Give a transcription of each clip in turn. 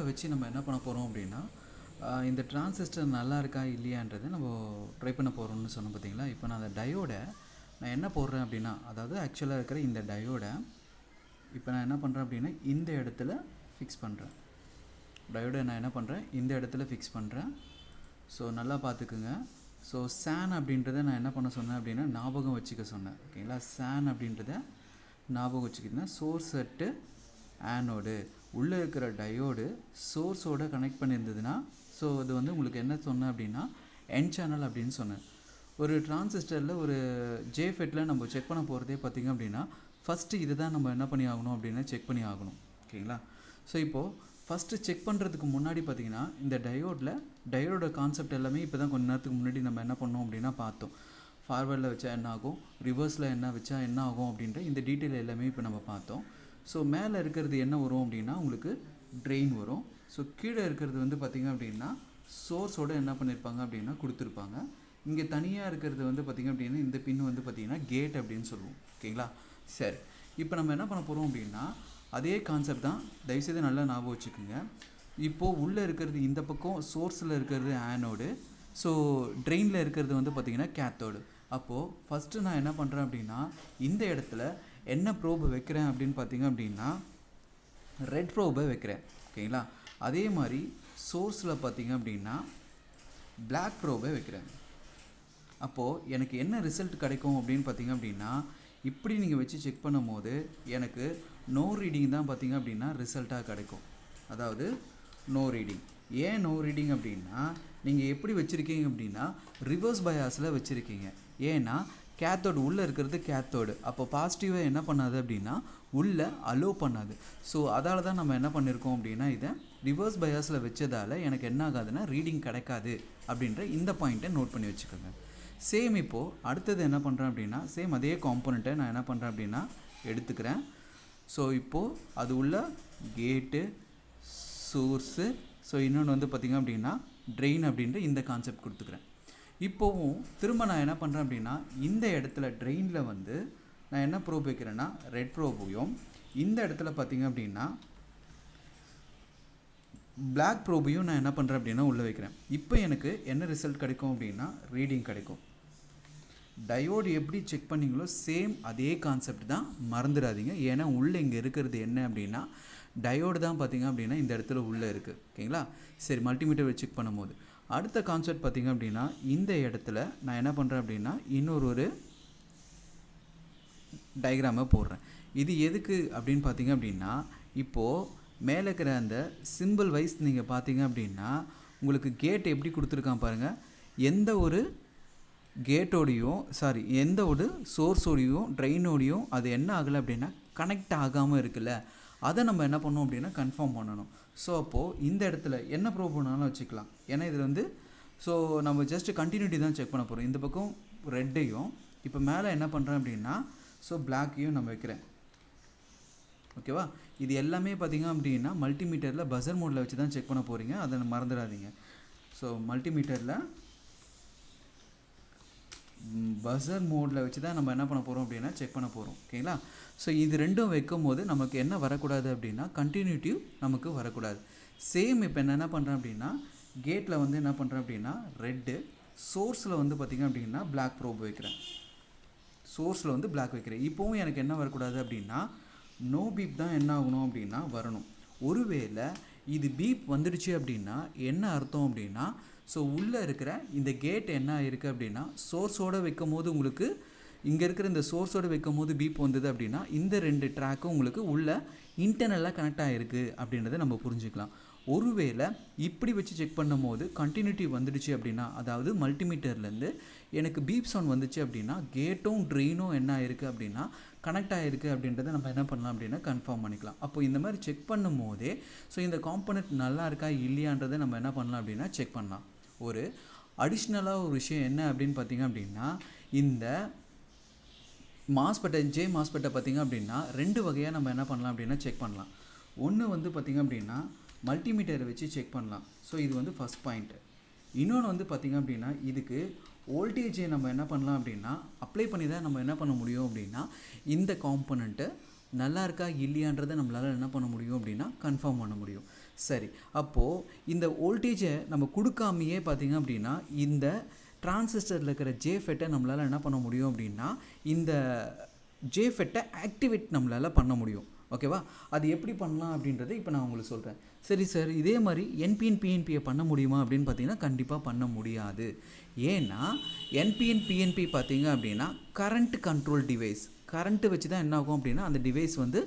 வச்சு நம்ம என்ன பண்ண போகிறோம் அப்படின்னா இந்த டிரான்சிஸ்டர் நல்லா இருக்கா இல்லையான்றதை நம்ம ட்ரை பண்ண போகிறோம்னு சொன்னோம் பார்த்தீங்களா. இப்போ நான் அந்த டயோடை நான் என்ன போடுறேன் அப்படின்னா, அதாவது ஆக்சுவலாக இருக்கிற இந்த டயோடை இப்போ நான் என்ன பண்ணுறேன் அப்படின்னா இந்த இடத்துல ஃபிக்ஸ் பண்ணுறேன். டயோடை நான் என்ன பண்ணுறேன், இந்த இடத்துல ஃபிக்ஸ் பண்ணுறேன். ஸோ நல்லா பார்த்துக்குங்க. ஸோ சான் அப்படின்றத நான் என்ன பண்ண சொன்னேன் அப்படின்னா ஞாபகம் வச்சுக்க சொன்னேன். ஓகேங்களா, சான் அப்படின்றத ஞாபகம் வச்சுக்கிட்டேன். சோர்ஸ் செட்டு ஆனோடு உள்ளே இருக்கிற டயோடு சோர்ஸோடு கனெக்ட் பண்ணியிருந்ததுன்னா, ஸோ அது வந்து உங்களுக்கு என்ன சொன்னேன் அப்படின்னா என் சேனல் அப்படின்னு சொன்னேன். ஒரு டிரான்சிஸ்டரில் ஒரு ஜேஃபெட்டில் நம்ம செக் பண்ண போகிறதே பார்த்திங்க அப்படின்னா ஃபஸ்ட்டு இதை தான் நம்ம என்ன பண்ணி ஆகணும் அப்படின்னா செக் பண்ணி ஆகணும். ஓகேங்களா, ஸோ இப்போது ஃபஸ்ட்டு செக் பண்ணுறதுக்கு முன்னாடி பார்த்திங்கன்னா இந்த டயோடோட கான்செப்ட் எல்லாமே இப்போ தான் கொஞ்ச நேரத்துக்கு முன்னாடி நம்ம என்ன பண்ணோம் அப்படின்னா பார்த்தோம். ஃபார்வர்டில் வச்சா என்ன ஆகும், ரிவர்ஸில் என்ன வச்சா என்ன ஆகும் அப்படின்ற இந்த டீட்டெயில் எல்லாமே இப்போ நம்ம பார்த்தோம். ஸோ மேலே இருக்கிறது என்ன வரும் அப்படின்னா உங்களுக்கு ட்ரெயின் வரும். ஸோ கீழே இருக்கிறது வந்து பார்த்திங்க அப்படின்னா சோர்ஸோடு என்ன பண்ணியிருப்பாங்க அப்படின்னா கொடுத்துருப்பாங்க. இங்கே தனியாக இருக்கிறது வந்து பார்த்திங்க அப்படின்னா இந்த பின் வந்து பார்த்திங்கன்னா கேட் அப்படின்னு சொல்லுவோம். ஓகேங்களா, சரி இப்போ நம்ம என்ன பண்ண போகிறோம் அப்படின்னா அதே கான்செப்ட் தான், தயவுசெய்து நல்லா ஞாபகம் வச்சுக்கோங்க. இப்போது உள்ளே இருக்கிறது இந்த பக்கம் சோர்ஸில் இருக்கிறது ஆனோடு, ஸோ ட்ரெயினில் இருக்கிறது வந்து பார்த்திங்கன்னா கேத்தோடு. அப்போது ஃபஸ்ட்டு நான் என்ன பண்ணுறேன் அப்படின்னா இந்த இடத்துல என்ன ப்ரோபை வைக்கிறேன் அப்படின்னு பார்த்திங்க அப்படின்னா ரெட் ப்ரோபை வைக்கிறேன். ஓகேங்களா, அதே மாதிரி சோர்ஸில் பார்த்திங்க அப்படின்னா பிளாக் ப்ரோபை வைக்கிறேன். அப்போது எனக்கு என்ன ரிசல்ட் கிடைக்கும் அப்படின்னு பார்த்திங்க அப்படின்னா இப்படி நீங்கள் வச்சு செக் பண்ணும் போது எனக்கு நோ ரீடிங் தான் பார்த்திங்க அப்படின்னா ரிசல்ட்டாக கிடைக்கும். அதாவது நோ ரீடிங். ஏன் நோ ரீடிங் அப்படின்னா நீங்கள் எப்படி வச்சுருக்கீங்க அப்படின்னா ரிவர்ஸ் பயாஸில் வச்சுருக்கீங்க. ஏன்னா கேத்தோடு உள்ளே இருக்கிறது கேத்தோடு, அப்போ பாசிட்டிவாக என்ன பண்ணாது அப்படின்னா உள்ளே அலோவ் பண்ணாது. ஸோ அதால் தான் நம்ம என்ன பண்ணியிருக்கோம் அப்படின்னா இதை ரிவர்ஸ் பயாஸில் வச்சதால் எனக்கு என்ன ஆகாதுன்னா ரீடிங் கிடைக்காது அப்படின்ற இந்த பாயிண்ட்டை நோட் பண்ணி வச்சுக்கோங்க. சேம் இப்போது அடுத்தது என்ன பண்ணுறேன் அப்படின்னா சேம் அதே காம்போனண்ட்டை நான் என்ன பண்ணுறேன் அப்படின்னா எடுத்துக்கிறேன். ஸோ இப்போது அது உள்ள கேட்டு சோர்ஸு, ஸோ இன்னொன்று வந்து பார்த்திங்க அப்படின்னா ட்ரெயின் அப்படின்ற இந்த கான்செப்ட் கொடுத்துக்கிறேன். இப்போவும் திரும்ப நான் என்ன பண்ணுறேன் அப்படின்னா இந்த இடத்துல ட்ரெயினில் வந்து நான் என்ன ப்ரோப் வைக்கிறேன்னா ரெட் ப்ரோபையும், இந்த இடத்துல பார்த்திங்க அப்படின்னா பிளாக் ப்ரோபையும் நான் என்ன பண்ணுறேன் அப்படின்னா உள்ளே வைக்கிறேன். இப்போ எனக்கு என்ன ரிசல்ட் கிடைக்கும் அப்படின்னா ரீடிங் கிடைக்கும். டயோடு எப்படி செக் பண்ணிங்களோ சேம் அதே கான்செப்ட் தான், மறந்துடாதீங்க. ஏன்னா உள்ளே இங்கே இருக்கிறது என்ன அப்படின்னா டயோடு தான் பார்த்திங்க அப்படின்னா இந்த இடத்துல உள்ளே இருக்குது. ஓகேங்களா, சரி மல்டிமீட்டர் வச்சு செக் பண்ணும்போது அடுத்த கான்செப்ட் பார்த்திங்க அப்படின்னா இந்த இடத்துல நான் என்ன பண்ணுறேன் அப்படின்னா இன்னொரு டயக்ராமை போடுறேன். இது எதுக்கு அப்படின்னு பார்த்திங்க அப்படின்னா இப்போது மேலே இருக்கிற அந்த சிம்பிள் வைஸ் நீங்கள் பார்த்தீங்க அப்படின்னா உங்களுக்கு கேட் எப்படி கொடுத்துருக்கான் பாருங்கள். எந்த ஒரு கேட்டோடையும் எந்த ஒரு சோர்ஸோடையும் ட்ரெயினோடையும் அது என்ன ஆகலை அப்படின்னா கனெக்ட் ஆகாமல் இருக்குல்ல, அதை நம்ம என்ன பண்ணோம் அப்படின்னா கன்ஃபார்ம் பண்ணணும். ஸோ அப்போது இந்த இடத்துல என்ன ப்ரூவ் பண்ணாலும் வச்சுக்கலாம். ஏன்னா இதில் வந்து ஸோ நம்ம ஜஸ்ட்டு கண்டினியூட்டி தான் செக் பண்ண போகிறோம். இந்த பக்கம் ரெட்டையும் இப்போ மேலே என்ன பண்ணுறேன் அப்படின்னா ஸோ பிளாக்கையும் நம்ம வைக்கிறேன். ஓகேவா, இது எல்லாமே பார்த்திங்க அப்படின்னா மல்டிமீட்டரில் பஸர் மோடில் வச்சு தான் செக் பண்ண போகிறீங்க, அதை மறந்துடாதீங்க. ஸோ மல்டிமீட்டரில் பஸர் மோடில் வச்சு தான் நம்ம என்ன பண்ண போகிறோம் அப்படின்னா செக் பண்ண போகிறோம். ஓகேங்களா, ஸோ இது ரெண்டும் வைக்கும் போது நமக்கு என்ன வரக்கூடாது அப்படின்னா கண்டினியூட்டிவ் நமக்கு வரக்கூடாது. சேம் இப்போ என்ன பண்ணுறேன் அப்படின்னா கேட்டில் வந்து என்ன பண்ணுறேன் அப்படின்னா ரெட்டு, சோர்ஸில் வந்து பார்த்திங்க அப்படின்னா பிளாக் ப்ரோப் வைக்கிறேன். சோர்ஸில் வந்து பிளாக் வைக்கிறேன். இப்போவும் எனக்கு என்ன வரக்கூடாது அப்படின்னா நோ பீப் தான் என்ன ஆகணும் அப்படின்னா வரணும். ஒருவேளை இது பீப் வந்துடுச்சு அப்படின்னா என்ன அர்த்தம் அப்படின்னா ஸோ உள்ளே இருக்கிற இந்த கேட் என்ன இருக்குது அப்படின்னா சோர்ஸோடு வைக்கும் போது உங்களுக்கு இங்கே இருக்கிற இந்த சோர்ஸோடு வைக்கும் போது பீப் வந்தது அப்படின்னா இந்த ரெண்டு ட்ராக்கும் உங்களுக்கு உள்ள இன்டர்னலாக கனெக்ட் ஆகிருக்கு அப்படின்றத நம்ம புரிஞ்சுக்கலாம். ஒருவேளை இப்படி வச்சு செக் பண்ணும் போது கண்டினியூட்டி வந்துடுச்சு அப்படின்னா, அதாவது மல்டிமீட்டர்லேருந்து எனக்கு பீப் சவுண்ட் வந்துச்சு அப்படின்னா கேட்டும் ட்ரெயினும் என்ன ஆகிருக்கு அப்படின்னா கனெக்ட் ஆகிருக்கு அப்படின்றத நம்ம என்ன பண்ணலாம் அப்படின்னா கன்ஃபார்ம் பண்ணிக்கலாம். அப்போ இந்த மாதிரி செக் பண்ணும் போதே ஸோ இந்த காம்போனன்ட் நல்லா இருக்கா இல்லையான்றதை நம்ம என்ன பண்ணலாம் அப்படின்னா செக் பண்ணலாம். ஒரு அடிஷ்னலாக ஒரு விஷயம் என்ன அப்படின்னு பார்த்திங்க அப்படின்னா இந்த ஜே மாஸ்பெட்டை பார்த்திங்க அப்படின்னா ரெண்டு வகையாக நம்ம என்ன பண்ணலாம் அப்படின்னா செக் பண்ணலாம். ஒன்று வந்து பார்த்திங்க அப்படின்னா மல்டிமீட்டரை வச்சு செக் பண்ணலாம். ஸோ இது வந்து ஃபஸ்ட் பாயிண்ட்டு. இன்னொன்று வந்து பார்த்திங்க அப்படின்னா இதுக்கு வோல்டேஜை நம்ம என்ன பண்ணலாம் அப்படின்னா அப்ளை பண்ணி தான் நம்ம என்ன பண்ண முடியும் அப்படின்னா இந்த காம்போனண்ட்டு நல்லா இருக்கா இல்லையான்றதை நம்மளால் என்ன பண்ண முடியும் அப்படின்னா கன்ஃபார்ம் பண்ண முடியும். சரி, அப்போது இந்த வோல்டேஜை நம்ம கொடுக்காமையே பார்த்திங்க அப்படின்னா இந்த டிரான்சிஸ்டரில் இருக்கிற ஜேஃபெட்டை நம்மளால் என்ன பண்ண முடியும் அப்படின்னா இந்த ஜேஃபெட்டை ஆக்டிவேட் நம்மளால் பண்ண முடியும். ஓகேவா? அது எப்படி பண்ணலாம் அப்படின்றத இப்போ நான் உங்களுக்கு சொல்கிறேன். சரி சார், இதே மாதிரி என்பிஎன் பிஎன்பியை பண்ண முடியுமா அப்படின்னு பார்த்தீங்கன்னா கண்டிப்பாக பண்ண முடியாது. ஏன்னா என்பிஎன் பிஎன்பி பார்த்தீங்க அப்படின்னா கரண்ட் கண்ட்ரோல் டிவைஸ். கரண்ட்டு வச்சு தான் என்ன ஆகும் அப்படின்னா அந்த டிவைஸ் வந்து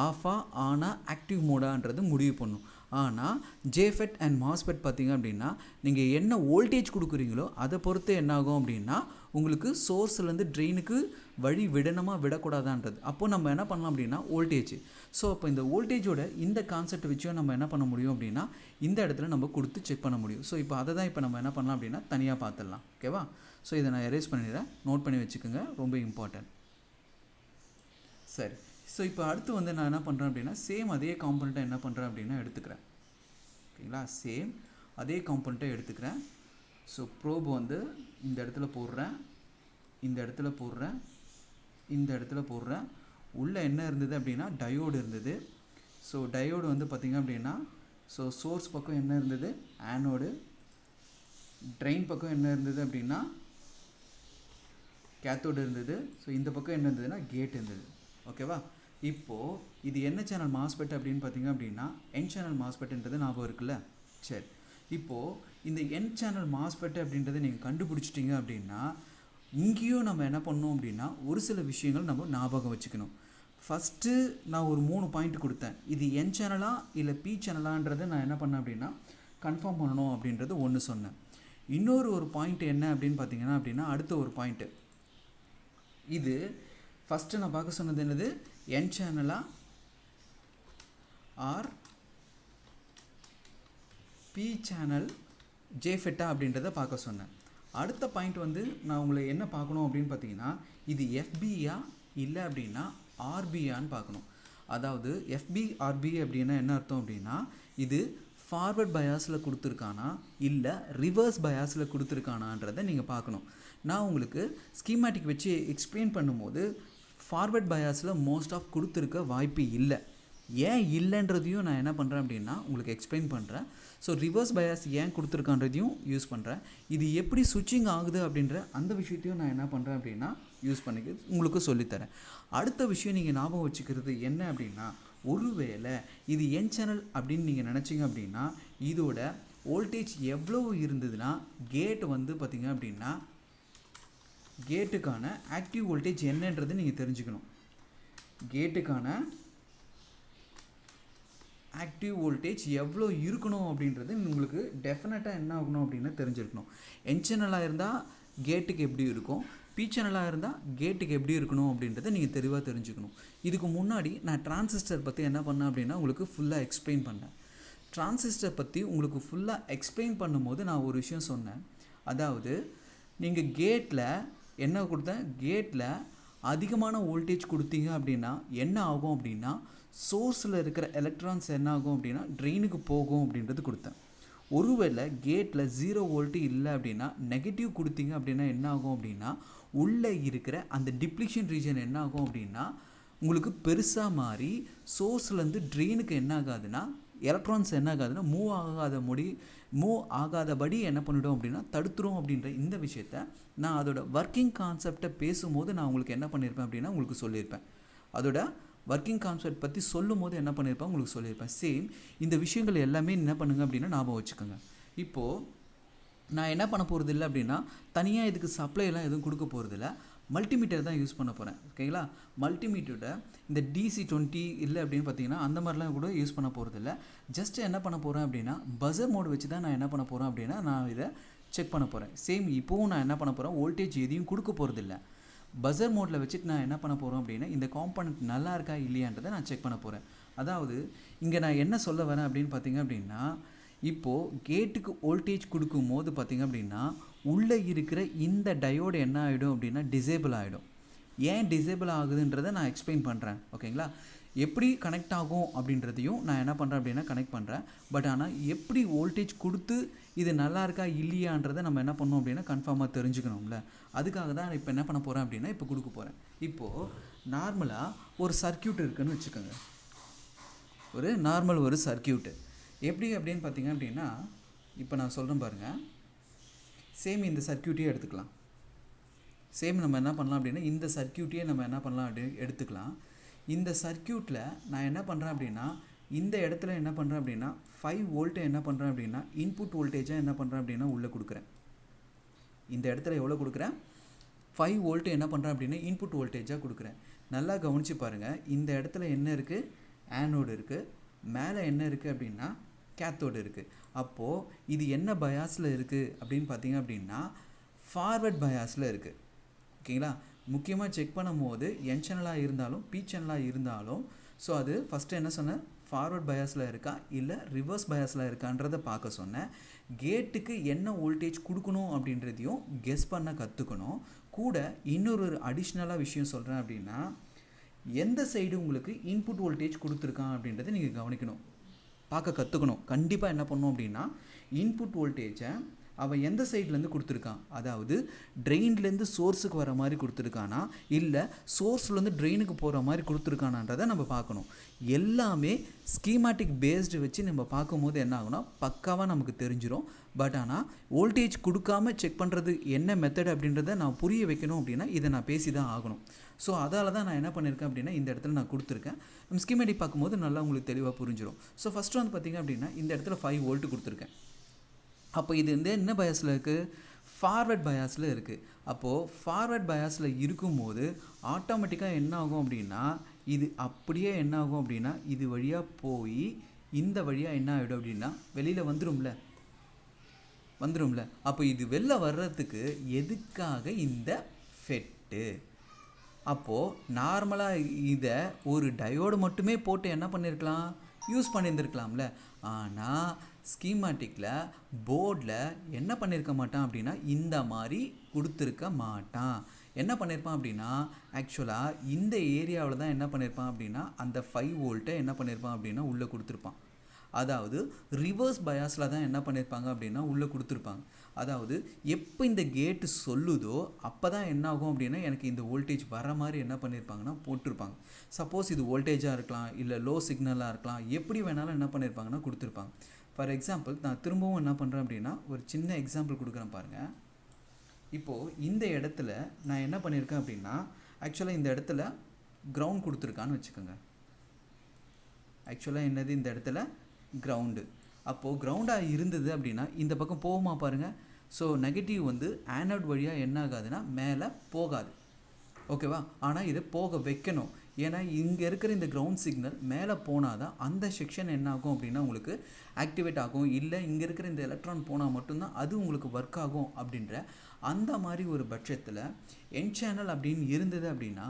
ஆஃபா ஆனா ஆக்டிவ் மோடான்றது முடிவு பண்ணும். ஆனால் ஜேஃபெட் அண்ட் மாஸ்பெட் பார்த்திங்க அப்படின்னா நீங்கள் என்ன வோல்டேஜ் கொடுக்குறீங்களோ அதை பொறுத்து என்ன ஆகும் அப்படின்னா உங்களுக்கு சோர்ஸ்லேருந்து ட்ரெயினுக்கு வழி விடணுமா விடக்கூடாதான்றது. அப்போது நம்ம என்ன பண்ணலாம் அப்படின்னா வோல்டேஜ். ஸோ அப்போ இந்த வோல்டேஜோட இந்த கான்செப்ட் வச்சும் நம்ம என்ன பண்ண முடியும் அப்படின்னா இந்த இடத்துல நம்ம கொடுத்து செக் பண்ண முடியும். ஸோ இப்போ அதை தான் இப்போ நம்ம என்ன பண்ணலாம் அப்படின்னா தனியாக பார்த்துடலாம். ஓகேவா? ஸோ இதை நான் எரேஸ் பண்ணிடுறேன், நோட் பண்ணி வச்சுக்கோங்க, ரொம்ப இம்பார்ட்டன்ட். சரி, ஸோ இப்போ அடுத்து வந்து நான் என்ன பண்ணுறேன் அப்படின்னா சேம் அதே காம்பனண்ட்டை என்ன பண்ணுறேன் அப்படின்னா எடுத்துக்கிறேன். ஓகேங்களா? சேம் அதே காம்பனண்ட்டை எடுத்துக்கிறேன். ஸோ ப்ரோப் வந்து இந்த இடத்துல போடுறேன், இந்த இடத்துல போடுறேன், இந்த இடத்துல போடுறேன். உள்ளே என்ன இருந்தது அப்படின்னா டயோடு இருந்தது. ஸோ டயோடு வந்து பார்த்திங்க அப்படின்னா ஸோ சோர்ஸ் பக்கம் என்ன இருந்தது ஆனோடு, ட்ரெயின் பக்கம் என்ன இருந்தது அப்படின்னா கேத்தோடு இருந்தது. ஸோ இந்த பக்கம் என்ன இருந்ததுன்னா கேட் இருந்தது. ஓகேவா? இப்போது இது என்ன சேனல் மாஸ்பெட் அப்படின்னு பார்த்திங்க அப்படின்னா என் சேனல் மாஸ்பெட்ன்றது ஞாபகம் இருக்குல்ல? சரி, இப்போது இந்த என் சேனல் மாஸ்பெட் அப்படின்றத நீங்கள் கண்டுபிடிச்சிட்டிங்க அப்படின்னா இங்கேயும் நம்ம என்ன பண்ணோம் அப்படின்னா ஒரு சில விஷயங்கள் நம்ம ஞாபகம் வச்சுக்கணும். ஃபஸ்ட்டு நான் ஒரு 3 பாயிண்ட் கொடுத்தேன். இது என் சேனலா இல்லை பி சேனலான்றதை நான் என்ன பண்ணேன் அப்படின்னா கன்ஃபார்ம் பண்ணணும் அப்படின்றது ஒன்று சொன்னேன். இன்னொரு பாயிண்ட் என்ன அப்படின்னு பார்த்தீங்கன்னா அப்படின்னா அடுத்த ஒரு பாயிண்ட்டு இது ஃபஸ்ட்டு நான் பார்க்க சொன்னது என்னது என் சேனலா ஆர் பி சேனல் ஜேஃபெட்டா அப்படின்றத பார்க்க சொன்னேன். அடுத்த பாயிண்ட் வந்து நான் உங்களை என்ன பார்க்கணும் அப்படின்னு பார்த்தீங்கன்னா இது எஃபியா இல்லை அப்படின்னா ஆர்பியான்னு பார்க்கணும். அதாவது எஃபி ஆர்பி அப்படின்னா என்ன அர்த்தம் அப்படின்னா இது ஃபார்வர்ட் பயாஸில் கொடுத்துருக்கானா இல்லை ரிவர்ஸ் பயாஸில் கொடுத்துருக்கானான்றதை நீங்கள் பார்க்கணும். நான் உங்களுக்கு ஸ்கீமேட்டிக் வச்சு எக்ஸ்பிளைன் பண்ணும்போது ஃபார்வர்ட் பயாஸில் மோஸ்ட் ஆஃப் கொடுத்துருக்க வாய்ப்பு இல்லை. ஏன் இல்லைன்றதையும் நான் என்ன பண்ணுறேன் அப்படின்னா உங்களுக்கு எக்ஸ்பிளைன் பண்ணுறேன். ஸோ ரிவர்ஸ் பயாஸ் ஏன் கொடுத்துருக்கான்றதையும் யூஸ் பண்ணுறேன். இது எப்படி சுவிட்சிங் ஆகுது அப்படின்ற அந்த விஷயத்தையும் நான் என்ன பண்ணுறேன் அப்படின்னா யூஸ் பண்ணிக்க உங்களுக்கு சொல்லித்தரேன். அடுத்த விஷயம் நீங்கள் ஞாபகம் வச்சுக்கிறது என்ன அப்படின்னா ஒருவேளை இது என் சேனல் அப்படின்னு நீங்கள் நினச்சிங்க அப்படின்னா இதோட வோல்டேஜ் எவ்வளோ இருந்ததுன்னா கேட் வந்து பார்த்திங்க அப்படின்னா கேட்டுக்கான ஆக்டிவ் வோல்டேஜ் என்னன்றது நீங்கள் தெரிஞ்சுக்கணும். கேட்டுக்கான ஆக்டிவ் வோல்டேஜ் எவ்வளோ இருக்கணும் அப்படின்றது உங்களுக்கு டெஃபினட்டாக என்ன ஆகணும் அப்படின்னு தெரிஞ்சிருக்கணும். என் சேனலாக இருந்தால் கேட்டுக்கு எப்படி இருக்கும், பி சேனலாக இருந்தால் கேட்டுக்கு எப்படி இருக்கணும் அப்படின்றத நீங்கள் தெளிவாக தெரிஞ்சுக்கணும். இதுக்கு முன்னாடி நான் டிரான்சிஸ்டர் பற்றி என்ன பண்ணேன் அப்படின்னா உங்களுக்கு ஃபுல்லாக எக்ஸ்பிளைன் பண்ணேன். டிரான்சிஸ்டர் பற்றி உங்களுக்கு ஃபுல்லாக எக்ஸ்பிளைன் பண்ணும்போது நான் ஒரு விஷயம் சொன்னேன். அதாவது நீங்கள் கேட்டில் என்ன கொடுத்தேன், கேட்டில் அதிகமான வோல்டேஜ் கொடுத்தீங்க அப்படின்னா என்ன ஆகும் அப்படின்னா சோர்ஸில் இருக்கிற எலக்ட்ரான்ஸ் என்ன ஆகும் அப்படின்னா ட்ரெயினுக்கு போகும் அப்படின்றது கொடுத்தேன். ஒருவேளை கேட்டில் 0 வோல்ட்டு இல்லை அப்படின்னா நெகட்டிவ் கொடுத்தீங்க அப்படின்னா என்ன ஆகும் அப்படின்னா உள்ளே இருக்கிற அந்த டிப்ளிஷன் ரீஜன் என்ன ஆகும் அப்படின்னா உங்களுக்கு பெருசாக மாறி சோர்ஸ்லேருந்து ட்ரெயினுக்கு என்ன ஆகாதுன்னா எலக்ட்ரான்ஸ் என்ன ஆகாதுன்னா மூவ் ஆகாதபடி என்ன பண்ணிவிடும் அப்படின்னா தடுத்துரும். அப்படின்ற இந்த விஷயத்த நான் அதோட ஒர்க்கிங் கான்செப்டை பேசும்போது நான் உங்களுக்கு என்ன பண்ணியிருப்பேன் அப்படின்னா உங்களுக்கு சொல்லியிருப்பேன். அதோட ஒர்க்கிங் கான்செப்ட் பற்றி சொல்லும் போது என்ன பண்ணியிருப்பேன் உங்களுக்கு சொல்லியிருப்பேன். சேம் இந்த விஷயங்கள் எல்லாமே என்ன பண்ணுங்க அப்படின்னா ஞாபகம் வச்சுக்கோங்க. இப்போது நான் என்ன பண்ண போகிறது இல்லை அப்படின்னா தனியாக இதுக்கு சப்ளைலாம் எதுவும் கொடுக்க போகிறதில்ல, மல்டிமீட்டர் தான் யூஸ் பண்ண போகிறேன். ஓகேங்களா? மல்டிமீட்டரோட இந்த DC20 இல்லை அப்படின்னு பார்த்தீங்கன்னா அந்த மாதிரிலாம் கூட யூஸ் பண்ண போகிறதில்ல. ஜஸ்ட்டு என்ன பண்ண போகிறேன் அப்படின்னா பஸர் மோடு வச்சு தான் நான் என்ன பண்ண போகிறேன் அப்படின்னா நான் இதை செக் பண்ண போகிறேன். சேம் இப்போவும் நான் என்ன பண்ண போகிறேன் வோல்டேஜ் எதையும் கொடுக்க போகிறதில்ல. பஸர் மோடில் வச்சுட்டு நான் என்ன பண்ண போகிறேன் அப்படின்னா இந்த காம்பனண்ட் நல்லா இருக்கா இல்லையான்றதை நான் செக் பண்ண போகிறேன். அதாவது இங்கே நான் என்ன சொல்ல வரேன் அப்படின்னு பார்த்தீங்க அப்படின்னா இப்போது கேட்டுக்கு வோல்டேஜ் கொடுக்கும் போது பார்த்திங்க அப்படின்னா உள்ளே இருக்கிற இந்த டயோடு என்ன ஆகிடும் அப்படின்னா டிசேபிள் ஆகிடும். ஏன் டிசேபிள் ஆகுதுன்றதை நான் எக்ஸ்பிளைன் பண்ணுறேன். ஓகேங்களா? எப்படி கனெக்ட் ஆகும் அப்படின்றதையும் நான் என்ன பண்ணுறேன் அப்படின்னா கனெக்ட் பண்ணுறேன். பட் ஆனால் எப்படி வோல்டேஜ் கொடுத்து இது நல்லா இருக்கா இல்லையான்றதை நம்ம என்ன பண்ணோம் அப்படின்னா கன்ஃபார்மாக தெரிஞ்சுக்கணும்ல. அதுக்காக தான் இப்போ என்ன பண்ண போகிறேன் அப்படின்னா இப்போ கொடுக்க போகிறேன். இப்போது நார்மலாக ஒரு சர்க்கியூட் இருக்குதுன்னு வச்சுக்கோங்க. ஒரு சர்க்கியூட்டு எப்படி அப்படின்னு பார்த்தீங்க அப்படின்னா, இப்போ நான் சொல்கிறேன் பாருங்கள். சேம் இந்த சர்க்யூட்டையே எடுத்துக்கலாம். சேம் நம்ம என்ன பண்ணலாம் அப்படின்னா, இந்த சர்க்யூட்டையே நம்ம என்ன பண்ணலாம் அப்படி எடுத்துக்கலாம். இந்த சர்க்யூட்டில் நான் என்ன பண்ணுறேன் அப்படின்னா, இந்த இடத்துல என்ன பண்ணுறேன் அப்படின்னா 5 வோல்ட்டை என்ன பண்ணுறேன் அப்படின்னா இன்புட் வோல்டேஜாக என்ன பண்ணுறேன் அப்படின்னா உள்ளே கொடுக்குறேன். இந்த இடத்துல எவ்வளோ கொடுக்குறேன்? 5 வோல்ட்டு என்ன பண்ணுறேன் அப்படின்னா இன்புட் வோல்டேஜாக கொடுக்குறேன். நல்லா கவனித்து பாருங்கள். இந்த இடத்துல என்ன இருக்குது? ஆனோடு இருக்குது. மேலே என்ன இருக்குது அப்படின்னா கேத்தோடு இருக்குது. அப்போது இது என்ன பயாஸில் இருக்குது அப்படின்னு பார்த்தீங்க அப்படின்னா ஃபார்வர்ட் பயாஸில் இருக்குது. ஓகேங்களா? முக்கியமாக செக் பண்ணும்போது என் சேனலாக இருந்தாலும் பி சேனலாக இருந்தாலும் ஸோ அது ஃபஸ்ட்டு என்ன சொன்னேன், ஃபார்வர்ட் பயாஸில் இருக்கா இல்லை ரிவர்ஸ் பயாஸில் இருக்கான்றதை பார்க்க சொன்னேன். கேட்டுக்கு என்ன வோல்டேஜ் கொடுக்கணும் அப்படின்றதையும் கெஸ் பண்ண கற்றுக்கணும். கூட இன்னொரு அடிஷ்னலாக விஷயம் சொல்கிறேன் அப்படின்னா, எந்த சைடு உங்களுக்கு இன்புட் வோல்டேஜ் கொடுத்துருக்கான் அப்படின்றத நீங்கள் கவனிக்கணும், பார்க்க கற்றுக்கணும். கண்டிப்பாக என்ன பண்ணணும் அப்படின்னா இன்புட் வோல்டேஜை அவன் எந்த சைட்லேருந்து கொடுத்துருக்கான், அதாவது ட்ரெயின்லேருந்து சோர்ஸுக்கு வர மாதிரி கொடுத்துருக்கானா இல்லை சோர்ஸ்லேருந்து ட்ரெயினுக்கு போகிற மாதிரி கொடுத்துருக்கானான்றதை நம்ம பார்க்கணும். எல்லாமே ஸ்கீமாட்டிக் பேஸ்டு வச்சு நம்ம பார்க்கும்போது என்ன ஆகுனா பக்காவாக நமக்கு தெரிஞ்சிடும். பட் ஆனால் வோல்டேஜ் கொடுக்காம செக் பண்ணுறது என்ன மெத்தட் அப்படின்றத நான் புரிய வைக்கணும் அப்படின்னா இதை நான் பேசி தான் ஆகணும். ஸோ அதால் தான் நான் என்ன பண்ணியிருக்கேன் அப்படின்னா இந்த இடத்துல நான் கொடுத்துருக்கேன். நம்ம ஸ்கீமேட்டிக் பார்க்கும்போது நல்லா உங்களுக்கு தெளிவாக புரிஞ்சிடும். ஸோ ஃபஸ்ட்டு வந்து பார்த்திங்க அப்படின்னா இந்த இடத்துல 5 வோல்ட்டு கொடுத்துருக்கேன். அப்போ இது வந்து என்ன பயாஸில் இருக்குது? ஃபார்வர்ட் பயாஸில் இருக்குது. அப்போது ஃபார்வர்ட் பயாஸில் இருக்கும்போது ஆட்டோமேட்டிக்காக என்ன ஆகும் அப்படின்னா இது அப்படியே என்ன ஆகும் அப்படின்னா இது வழியாக போய் இந்த வழியாக என்ன ஆகிடும் அப்படின்னா வெளியில் வந்துடும்ல. அப்போ இது வெளில வர்றதுக்கு எதுக்காக இந்த ஃபெட்டு? அப்போது நார்மலாக இதை ஒரு டயோடு மட்டுமே போட்டு என்ன பண்ணியிருக்கலாம், யூஸ் பண்ணியிருந்துருக்கலாம்ல. ஆனால் ஸ்கீமாட்டிக்கில் போர்டில் என்ன பண்ணியிருக்க மாட்டான் அப்படின்னா இந்த மாதிரி கொடுத்துருக்க மாட்டான். என்ன பண்ணியிருப்பான் அப்படின்னா ஆக்சுவலாக இந்த ஏரியாவில் தான் என்ன பண்ணியிருப்பான் அப்படின்னா அந்த 5 வோல்ட்டை என்ன பண்ணியிருப்பான் அப்படின்னா உள்ளே கொடுத்துருப்பான். அதாவது ரிவர்ஸ் பயாஸில் தான் என்ன பண்ணியிருப்பாங்க அப்படின்னா உள்ளே கொடுத்துருப்பாங்க. அதாவது எப்போ இந்த கேட்டு சொல்லுதோ அப்போ தான் என்ன ஆகும் அப்படின்னா எனக்கு இந்த வோல்டேஜ் வர மாதிரி என்ன பண்ணியிருப்பாங்கன்னா போட்டிருப்பாங்க. சப்போஸ் இது வோல்டேஜாக இருக்கலாம் இல்லை லோ சிக்னலாக இருக்கலாம், எப்படி வேணாலும் என்ன பண்ணியிருப்பாங்கன்னா கொடுத்துருப்பாங்க. ஃபார் எக்ஸாம்பிள் நான் திரும்பவும் என்ன பண்ணுறேன் அப்படின்னா ஒரு சின்ன எக்ஸாம்பிள் கொடுக்குறேன் பாருங்கள். இப்போது இந்த இடத்துல நான் என்ன பண்ணியிருக்கேன் அப்படின்னா ஆக்சுவலாக இந்த இடத்துல கிரவுண்ட் கொடுத்துருக்கான்னு வச்சுக்கோங்க. ஆக்சுவலாக என்னது இந்த இடத்துல கிரவுண்டு. அப்போது கிரவுண்டாக இருந்தது அப்படின்னா இந்த பக்கம் போகுமா பாருங்கள். ஸோ நெகட்டிவ் வந்து ஆனோட் வழியாக என்ன ஆகாதுன்னா மேலே போகாது. ஓகேவா? ஆனால் இதை போக வைக்கணும். ஏன்னா இங்கே இருக்கிற இந்த கிரவுண்ட் சிக்னல் மேலே போனால் தான் அந்த செக்ஷன் என்ன ஆகும் அப்படின்னா உங்களுக்கு ஆக்டிவேட் ஆகும். இல்லை இங்கே இருக்கிற இந்த எலக்ட்ரான் போனால் மட்டும்தான் அது உங்களுக்கு ஒர்க் ஆகும். அப்படின்ற அந்த மாதிரி ஒரு பட்சத்தில் என் சேனல் அப்படின்னு இருந்தது அப்படின்னா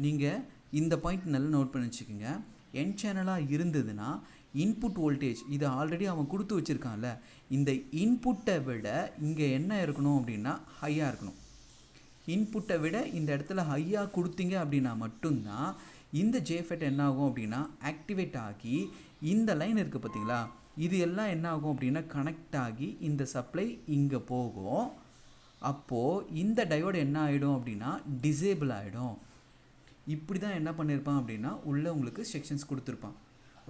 நீங்கள் இந்த பாயிண்ட் நல்லா நோட் பண்ணி வச்சுக்கோங்க. என் சேனலாக இருந்ததுன்னா இன்புட் வோல்டேஜ் இது ஆல்ரெடி அவன் கொடுத்து வச்சுருக்கான்ல, இந்த இன்புட்டை விட இங்கே என்ன இருக்கணும் அப்படின்னா ஹையாக இருக்கணும். இன்புட்டை விட இந்த இடத்துல ஹையாக கொடுத்தீங்க அப்படின்னா மட்டும்தான் இந்த ஜேஃபெட் என்ன ஆகும் அப்படின்னா ஆக்டிவேட் ஆகி இந்த லைன் இருக்குது பார்த்தீங்களா, இது எல்லாம் என்ன ஆகும் அப்படின்னா கனெக்ட் ஆகி இந்த சப்ளை இங்கே போகும். அப்போது இந்த டயோடு என்ன ஆகிடும் அப்படின்னா டிசேபிள் ஆகிடும். இப்படி தான் என்ன பண்ணியிருப்பான் அப்படின்னா உள்ளே உங்களுக்கு செக்ஷன்ஸ் கொடுத்துருப்பான்.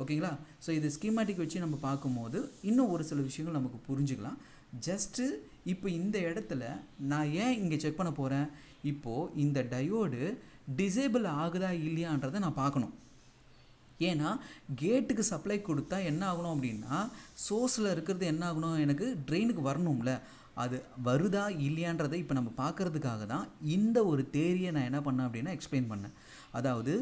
ஓகேங்களா? ஸோ இது ஸ்கீமாட்டிக் வச்சு நம்ம பார்க்கும்போது இன்னும் ஒரு சில விஷயங்கள் நமக்கு புரிஞ்சுக்கலாம். ஜஸ்ட்டு இப்போ இந்த இடத்துல நான் ஏன் இங்கே செக் பண்ண போகிறேன், இப்போது இந்த டயோடு டிசேபிள் ஆகுதா இல்லையான்றதை நான் பார்க்கணும். ஏன்னா கேட்டுக்கு சப்ளை கொடுத்தா என்ன ஆகணும் அப்படின்னா சோர்ஸில் இருக்கிறது என்ன ஆகணும், எனக்கு ட்ரெயினுக்கு வரணும்ல. அது வருதா இல்லையான்றதை இப்போ நம்ம பார்க்குறதுக்காக தான் இந்த ஒரு தேரியை நான் என்ன பண்ணேன் அப்படின்னா எக்ஸ்பிளைன் பண்ணேன். அதாவது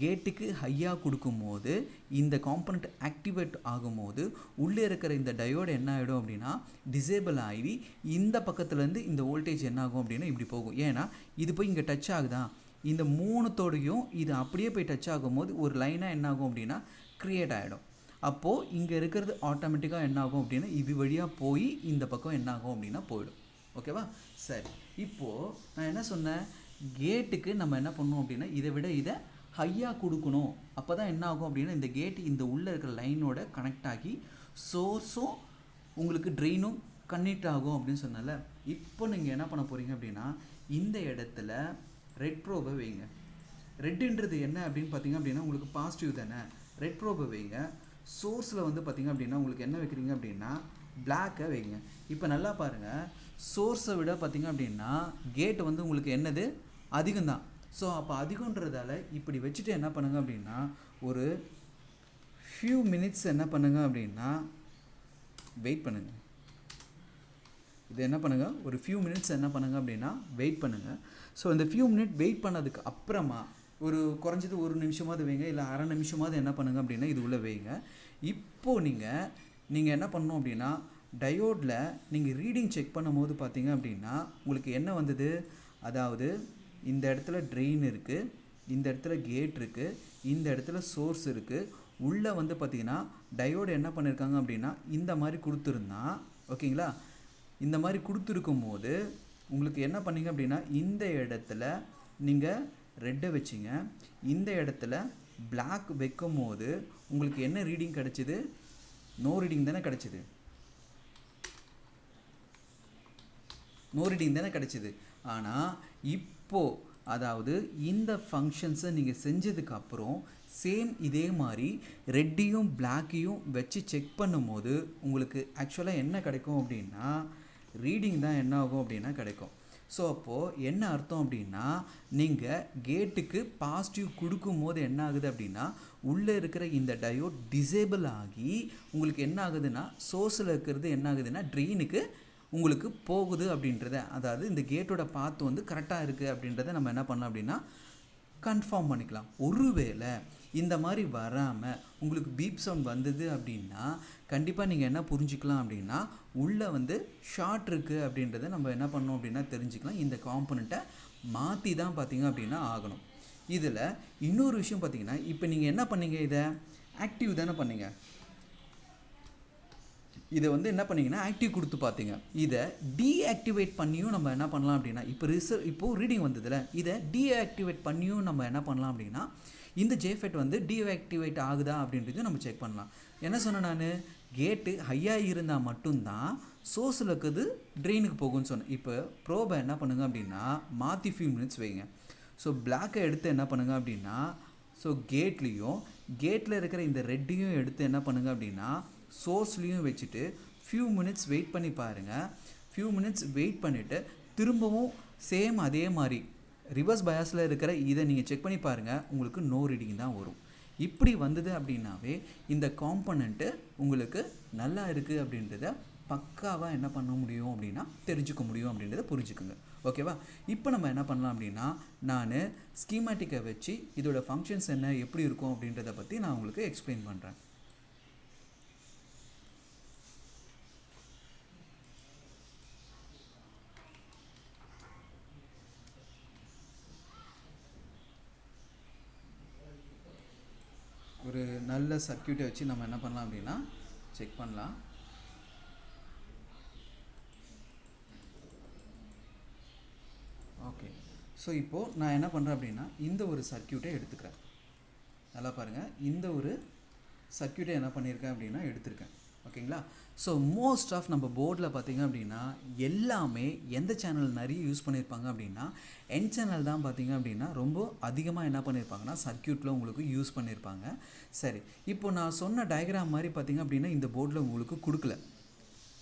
கேட்டுக்கு ஹையாக கொடுக்கும்போது இந்த காம்பனண்ட் ஆக்டிவேட் ஆகும்போது உள்ளே இருக்கிற இந்த டயோடு என்ன ஆகிடும் அப்படின்னா டிசேபிள் ஆகி இந்த பக்கத்துலேருந்து இந்த வோல்டேஜ் என்ன ஆகும் அப்படின்னா இப்படி போகும். ஏன்னா இது போய் இங்கே டச் ஆகுதா, இந்த மூணுத்தோடையும் இது அப்படியே போய் டச் ஆகும்போது ஒரு லைனாக என்ன ஆகும் அப்படின்னா க்ரியேட் ஆகிடும். அப்போது இங்கே இருக்கிறது ஆட்டோமேட்டிக்காக என்ன ஆகும் அப்படின்னா இது வழியாக போய் இந்த பக்கம் என்ன ஆகும் அப்படின்னா போயிடும். ஓகேவா? சரி, இப்போது நான் என்ன சொன்னேன், கேட்டுக்கு நம்ம என்ன பண்ணணும் அப்படின்னா இதை விட இதை ஹையாக கொடுக்கணும். அப்போ தான் என்ன ஆகும் அப்படின்னா இந்த கேட்டு இந்த உள்ளே இருக்கிற லைனோட கனெக்ட் ஆகி சோர்ஸும் உங்களுக்கு ட்ரெயினும் கனெக்ட் ஆகும் அப்படின்னு சொன்னால. இப்போ நீங்கள் என்ன பண்ண போகிறீங்க அப்படின்னா இந்த இடத்துல ரெட் ப்ரோபை வைங்க. ரெட்டுன்றது என்ன அப்படின்னு பார்த்தீங்க அப்படின்னா உங்களுக்கு பாசிட்டிவ் தானே. ரெட் ப்ரோபை வைங்க. சோர்ஸில் வந்து பார்த்திங்க அப்படின்னா உங்களுக்கு என்ன வைக்கிறீங்க அப்படின்னா பிளாக்கை வைங்க. இப்போ நல்லா பாருங்கள், சோர்ஸை விட பார்த்திங்க அப்படின்னா கேட் வந்து உங்களுக்கு என்னது அதிகம்தான். ஸோ அப்போ அதிகன்றதால இப்படி வச்சுட்டு என்ன பண்ணுங்க அப்படின்னா ஒரு ஃபியூ மினிட்ஸ் என்ன பண்ணுங்க அப்படின்னா வெயிட் பண்ணுங்கள். இது என்ன பண்ணுங்கள், ஒரு ஃபியூ மினிட்ஸ் என்ன பண்ணுங்கள் அப்படின்னா வெயிட் பண்ணுங்கள். ஸோ இந்த ஃபியூ மினிட் வெயிட் பண்ணதுக்கு அப்புறமா ஒரு குறைஞ்சது ஒரு நிமிஷமாவது வைங்க, இல்லை அரை நிமிஷமாவது என்ன பண்ணுங்கள் அப்படின்னா இது உள்ளே வைங்க. இப்போது நீங்கள் என்ன பண்ணணும் அப்படின்னா டயோடில் நீங்கள் ரீடிங் செக் பண்ணும்போது பார்த்தீங்க அப்படின்னா உங்களுக்கு என்ன வந்தது, அதாவது இந்த இடத்துல ட்ரெயின் இருக்குது, இந்த இடத்துல கேட் இருக்குது, இந்த இடத்துல சோர்ஸ் இருக்குது. உள்ளே வந்து பார்த்திங்கன்னா டயோடு என்ன பண்ணியிருக்காங்க அப்படின்னா இந்த மாதிரி கொடுத்துருந்தா ஓகேங்களா. இந்த மாதிரி கொடுத்துருக்கும் போது உங்களுக்கு என்ன பண்ணிங்க அப்படின்னா இந்த இடத்துல நீங்கள் ரெட்டை வச்சிங்க, இந்த இடத்துல பிளாக் வைக்கும் போது உங்களுக்கு என்ன ரீடிங் கிடச்சிது, நோ ரீடிங் தானே கிடச்சிது, நோ ரீடிங் தானே கிடச்சிது. ஆனால் இப்போது அதாவது இந்த ஃபங்க்ஷன்ஸை நீங்கள் செஞ்சதுக்கப்புறம் சேம் இதே மாதிரி ரெட்டையும் பிளாக்கையும் வச்சு செக் பண்ணும்போது உங்களுக்கு ஆக்சுவலாக என்ன கிடைக்கும் அப்படின்னா ரீடிங் தான் என்ன ஆகும் அப்படின்னா கிடைக்கும். ஸோ அப்போது என்ன அர்த்தம் அப்படின்னா நீங்கள் கேட்டுக்கு பாசிட்டிவ் கொடுக்கும் போது என்ன ஆகுது அப்படின்னா உள்ளே இருக்கிற இந்த டயோட் டிசேபிள் ஆகி உங்களுக்கு என்ன ஆகுதுன்னா சோர்ஸில் இருக்கிறது என்ன ஆகுதுன்னா ட்ரெயினுக்கு உங்களுக்கு போகுது அப்படின்றத, அதாவது இந்த கேட்டோட பாத்து வந்து கரெக்டாக இருக்குது அப்படின்றத நம்ம என்ன பண்ணலாம் அப்படின்னா கன்ஃபார்ம் பண்ணிக்கலாம். ஒருவேளை இந்த மாதிரி வராமல் உங்களுக்கு பீப் சவுண்ட் வந்தது அப்படின்னா கண்டிப்பாக நீங்கள் என்ன புரிஞ்சுக்கலாம் அப்படின்னா உள்ளே வந்து ஷார்ட் இருக்குது அப்படின்றத நம்ம என்ன பண்ணோம் அப்படின்னா தெரிஞ்சுக்கலாம். இந்த காம்பனண்ட்டை மாற்றி தான் பார்த்தீங்க அப்படின்னா ஆகணும். இதில் இன்னொரு விஷயம் பார்த்தீங்கன்னா இப்போ நீங்கள் என்ன பண்ணீங்க, இதை ஆக்டிவ் தானே பண்ணீங்க, இதை வந்து என்ன பண்ணிங்கன்னா ஆக்டிவ் கொடுத்து பார்த்தீங்க. இதை டீஆக்டிவேட் பண்ணியும் நம்ம என்ன பண்ணலாம் அப்படின்னா இப்போது ரீடிங் வந்ததில்ல, இதை டீஆக்டிவேட் பண்ணியும் நம்ம என்ன பண்ணலாம் அப்படின்னா இந்த ஜேஃபெட் வந்து டீஆக்டிவேட் ஆகுதா அப்படின்றதையும் நம்ம செக் பண்ணலாம். என்ன சொன்னேன் நான், கேட்டு ஹையாக இருந்தால் மட்டும்தான் சோர்ஸில் இருக்கிறது ட்ரெயினுக்கு போகும்னு சொன்னேன். இப்போ ப்ரோபை என்ன பண்ணுங்க அப்படின்னா மாற்றி ஃபியூ மினிட்ஸ் வைங்க. ஸோ பிளாக்கை எடுத்து என்ன பண்ணுங்க அப்படின்னா ஸோ கேட்டில் இருக்கிற இந்த ரெட்டையும் எடுத்து என்ன பண்ணுங்க அப்படின்னா சோர்ஸ்லேயும் வச்சுட்டு ஃபியூ மினிட்ஸ் வெயிட் பண்ணி பாருங்கள். ஃபியூ மினிட்ஸ் வெயிட் பண்ணிவிட்டு திரும்பவும் சேம் அதே மாதிரி ரிவர்ஸ் பயாஸில் இருக்கிற இதை நீங்கள் செக் பண்ணி பாருங்கள், உங்களுக்கு நோ ரீடிங் தான் வரும். இப்படி வந்தது அப்படின்னாவே இந்த காம்பனண்ட்டு உங்களுக்கு நல்லா இருக்குது அப்படின்றத பக்காவாக என்ன பண்ண முடியும் அப்படின்னா தெரிஞ்சுக்க முடியும் அப்படின்றத புரிஞ்சுக்குங்க. ஓகேவா. இப்போ நம்ம என்ன பண்ணலாம் அப்படின்னா நான் ஸ்கீமேட்டிக்கை வச்சு இதோட ஃபங்க்ஷன்ஸ் என்ன எப்படி இருக்கும் அப்படின்றத பற்றி நான் உங்களுக்கு எக்ஸ்பிளைன் பண்ணுறேன். ஒரு நல்ல சர்க்யூட்டை வச்சு நம்ம என்ன பண்ணலாம் அப்படின்னா செக் பண்ணலாம். ஓகே. ஸோ இப்போது நான் என்ன பண்ணுறேன் அப்படின்னா இந்த ஒரு சர்க்யூட்டை எடுத்துக்கிறேன். நல்லா பாருங்கள், இந்த ஒரு சர்க்யூட்டை என்ன பண்ணியிருக்கேன் அப்படின்னா எடுத்திருக்கேன். ஓகேங்களா. ஸோ மோஸ்ட் ஆஃப் நம்ம போர்டில் பார்த்திங்க அப்படின்னா எல்லாமே எந்த சேனல் நிறைய யூஸ் பண்ணியிருப்பாங்க அப்படின்னா என் சேனல் தான் பார்த்திங்க அப்படின்னா ரொம்ப அதிகமாக என்ன பண்ணியிருப்பாங்கன்னா சர்க்யூட்டில் உங்களுக்கு யூஸ் பண்ணியிருப்பாங்க. சரி, இப்போ நான் சொன்ன டயக்ராம் மாதிரி பார்த்திங்க அப்படின்னா இந்த போர்டில் உங்களுக்கு கொடுக்கல.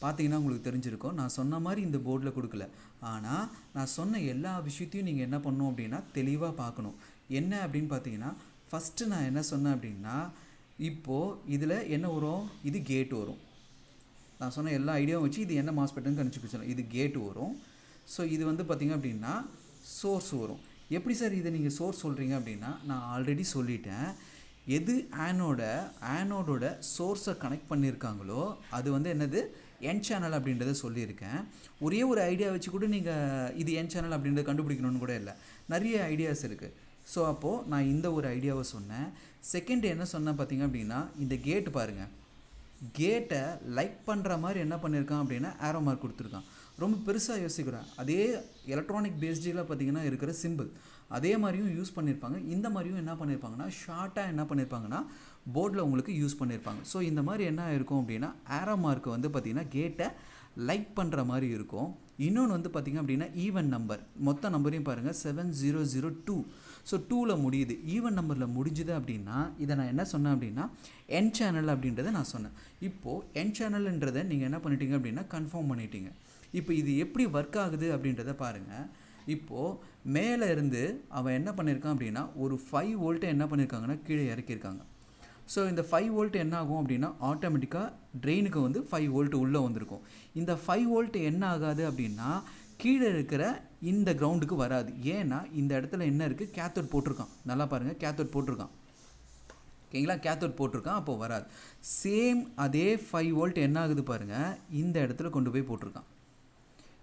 பார்த்தீங்கன்னா உங்களுக்கு தெரிஞ்சிருக்கும், நான் சொன்ன மாதிரி இந்த போர்டில் கொடுக்கல. ஆனால் நான் சொன்ன எல்லா விஷயத்தையும் நீங்கள் என்ன பண்ணணும் அப்படின்னா தெளிவாக பார்க்கணும். என்ன அப்படின்னு பார்த்தீங்கன்னா ஃபஸ்ட்டு நான் என்ன சொன்னேன் அப்படின்னா இப்போது இதில் என்ன வரும், இது கேட் வரும். நான் சொன்ன எல்லா ஐடியாவும் வச்சு இது என்ன மாஸ்பெட்டுன்னு கணிச்சுக்கலாம். இது கேட்டு வரும். ஸோ இது வந்து பார்த்திங்க அப்படின்னா சோர்ஸ் வரும். எப்படி சார் இதை நீங்கள் சோர்ஸ் சொல்கிறீங்க அப்படின்னா நான் ஆல்ரெடி சொல்லிட்டேன். எது ஆனோடோட சோர்ஸை கனெக்ட் பண்ணியிருக்காங்களோ அது வந்து என்னது என் சேனல் அப்படின்றத சொல்லியிருக்கேன். ஒரே ஒரு ஐடியா வச்சு கூட நீங்கள் இது என் சேனல் அப்படின்றத கண்டுபிடிக்கணும்னு கூட இல்லை, நிறைய ஐடியாஸ் இருக்குது. ஸோ அப்போது நான் இந்த ஒரு ஐடியாவை சொன்னேன். செகண்ட் என்ன சொன்னேன் பார்த்திங்க அப்படின்னா இந்த கேட்டு பாருங்கள், கேட்டை லைக் பண்ணுற மாதிரி என்ன பண்ணியிருக்கான் அப்படின்னா ஆரோ மார்க் கொடுத்துருக்கான். ரொம்ப பெருசாக யோசிக்கிறேன். அதே எலக்ட்ரானிக் பேஸ்டில் பார்த்திங்கன்னா இருக்கிற சிம்பிள் அதே மாதிரியும் யூஸ் பண்ணியிருப்பாங்க. இந்த மாதிரியும் என்ன பண்ணியிருப்பாங்கன்னா ஷார்ட்டாக என்ன பண்ணியிருப்பாங்கன்னா போர்டில் உங்களுக்கு யூஸ் பண்ணியிருப்பாங்க. ஸோ இந்த மாதிரி என்ன ஆயிருக்கும் அப்படின்னா ஆரோ மார்க் வந்து பார்த்திங்கன்னா கேட்டை லைக் பண்ணுற மாதிரி இருக்கும். இன்னொன்று வந்து பார்த்திங்க அப்படின்னா ஈவன் நம்பர், மொத்த நம்பரையும் பாருங்கள் 7002. ஸோ 2ல் முடியுது. ஈவன் நம்பரில் முடிஞ்சுது அப்படின்னா இதை நான் என்ன சொன்னேன் அப்படின்னா என் சேனல் அப்படின்றத நான் சொன்னேன். இப்போது என் சேனல்ன்றதை நீங்கள் என்ன பண்ணிட்டீங்க அப்படின்னா கன்ஃபார்ம் பண்ணிட்டீங்க. இப்போ இது எப்படி ஒர்க் ஆகுது அப்படின்றத பாருங்கள். இப்போது மேலே இருந்து அவன் என்ன பண்ணியிருக்கான் அப்படின்னா ஒரு 5 வோல்ட்டை என்ன பண்ணியிருக்காங்கன்னா கீழே இறக்கியிருக்காங்க. ஸோ இந்த 5 வோல்ட் என்ன ஆகும் அப்படின்னா ஆட்டோமேட்டிக்காக ட்ரெயினுக்கு வந்து 5 வோல்ட் உள்ளே வந்திருக்கும். இந்த 5 வோல்ட் என்ன ஆகாது அப்படின்னா கீழே இருக்கிற இந்த கிரவுண்டுக்கு வராது. ஏன்னா இந்த இடத்துல என்ன இருக்குது, கேத்தோட் போட்டிருக்கான். நல்லா பாருங்கள், கேத்தோட் போட்டிருக்கான். ஓகேங்களா, கேத்தோட் போட்டிருக்கான், அப்போது வராது. சேம் அதே 5 வோல்ட் என்ன ஆகுது பாருங்கள், இந்த இடத்துல கொண்டு போய் போட்டிருக்கான்.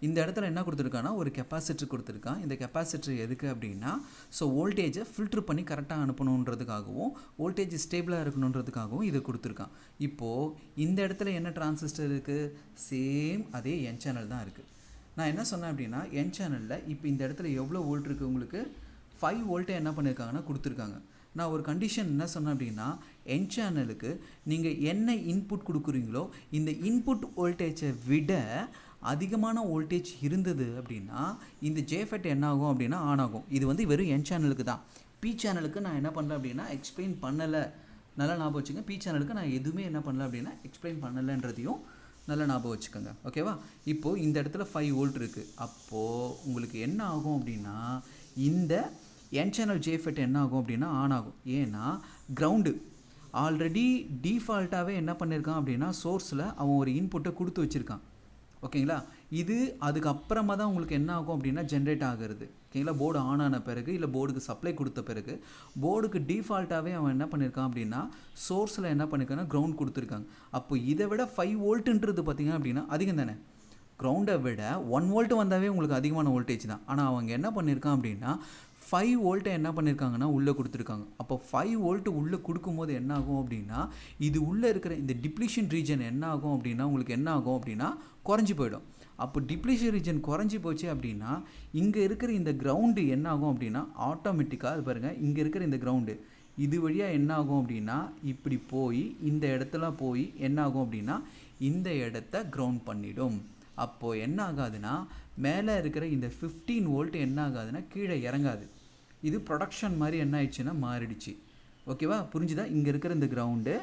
இந்த இடத்துல என்ன கொடுத்துருக்கான்னா ஒரு கெப்பாசிட்டர் கொடுத்துருக்கான். இந்த கெப்பாசிட்டர் எதுக்கு அப்படின்னா ஸோ வோல்டேஜை ஃபில்ட்ரு பண்ணி கரெக்டாக அனுப்பணுன்றதுக்காகவும் வோல்டேஜ் ஸ்டேபிளாக இருக்கணுன்றதுக்காகவும் இதை கொடுத்துருக்கான். இப்போது இந்த இடத்துல என்ன டிரான்சிஸ்டர் இருக்குது, சேம் அதே என் சேனல் தான் இருக்குது. நான் என்ன சொன்னேன் அப்படின்னா என் சேனலில் இப்போ இந்த இடத்துல எவ்வளோ வோல்ட் இருக்குது, உங்களுக்கு 5 வோல்ட்டை என்ன பண்ணியிருக்காங்கன்னா கொடுத்துருக்காங்க. நான் ஒரு கண்டிஷன் என்ன சொன்னேன் அப்படின்னா என் சேனலுக்கு நீங்கள் என்ன இன்புட் கொடுக்குறீங்களோ இந்த இன்புட் வோல்டேஜை விட அதிகமான வோல்டேஜ் இருந்தது அப்படின்னா இந்த ஜேஃபெட் என்ன ஆகும் அப்படின்னா ஆன் ஆகும். இது வந்து வெறும் என் சேனலுக்கு தான். பி சேனலுக்கு நான் என்ன பண்ணல அப்படின்னா எக்ஸ்பிளைன் பண்ணலை. நல்லா ஞாபகம் வச்சுங்க, பி சேனலுக்கு நான் எதுவுமே என்ன பண்ணல அப்படின்னா எக்ஸ்பிளைன் பண்ணலைன்றதையும் நல்லா ஞாபகம் வச்சுக்கோங்க. ஓகேவா, இப்போது இந்த இடத்துல 5 வோல்ட் இருக்குது. அப்போது உங்களுக்கு என்ன ஆகும் அப்படின்னா இந்த என் சேனல் ஜேஃபெட் என்ன ஆகும் அப்படின்னா ஆன் ஆகும். ஏன்னா கிரவுண்டு ஆல்ரெடி டிஃபால்ட்டாகவே என்ன பண்ணியிருக்கான் அப்படின்னா சோர்ஸில் அவன் ஒரு இன்புட்டை கொடுத்து வச்சுருக்கான். ஓகேங்களா, இது அதுக்கப்புறமா தான் உங்களுக்கு என்ன ஆகும் அப்படின்னா ஜென்ரேட் ஆகிறது. ஓகேங்களா, போர்டு ஆன் ஆன பிறகு இல்லை போர்டுக்கு சப்ளை கொடுத்த பிறகு போர்டுக்கு டிஃபால்ட்டாகவே அவன் என்ன பண்ணியிருக்கான் அப்படின்னா சோர்ஸில் என்ன பண்ணியிருக்கான்னா கிரவுண்ட் கொடுத்துருக்காங்க. அப்போ இதை விட 5 வோல்ட்டுன்றது பார்த்திங்க அப்படின்னா அதிகம் தானே. கிரவுண்டை விட 1 வோல்ட் வந்தாவே உங்களுக்கு அதிகமான வோல்டேஜ் தான். ஆனால் அவங்க என்ன பண்ணியிருக்கான் அப்படின்னா 5 வோல்ட்டை என்ன பண்ணியிருக்காங்கன்னா உள்ளே கொடுத்துருக்காங்க. அப்போ 5 வோல்ட்டு உள்ளே கொடுக்கும்போது என்ன ஆகும் அப்படின்னா இது உள்ளே இருக்கிற இந்த டிப்ளீஷன் ரீஜன் என்ன ஆகும் அப்படின்னா உங்களுக்கு என்ன ஆகும் அப்படின்னா குறைஞ்சி போயிடும். அப்போ டிப்ளீஷன் ரீஜன் குறைஞ்சி போச்சு அப்படின்னா இங்கே இருக்கிற இந்த கிரவுண்டு என்ன ஆகும் அப்படின்னா ஆட்டோமேட்டிக்காக அது பாருங்கள், இங்கே இருக்கிற இந்த கிரவுண்டு இது வழியாக என்ன ஆகும் அப்படின்னா இப்படி போய் இந்த இடத்துல போய் என்ன ஆகும் அப்படின்னா இந்த இடத்த கிரவுண்ட் பண்ணிடும். அப்போது என்ன ஆகாதுன்னா மேலே இருக்கிற இந்த 15 வோல்ட் என்ன ஆகாதுன்னா கீழே இறங்காது. இது ப்ரொடக்ஷன் மாதிரி என்ன ஆயிடுச்சுன்னா மாறிடுச்சு. ஓகேவா, புரிஞ்சுதா? இங்கே இருக்கிற இந்த கிரவுண்டு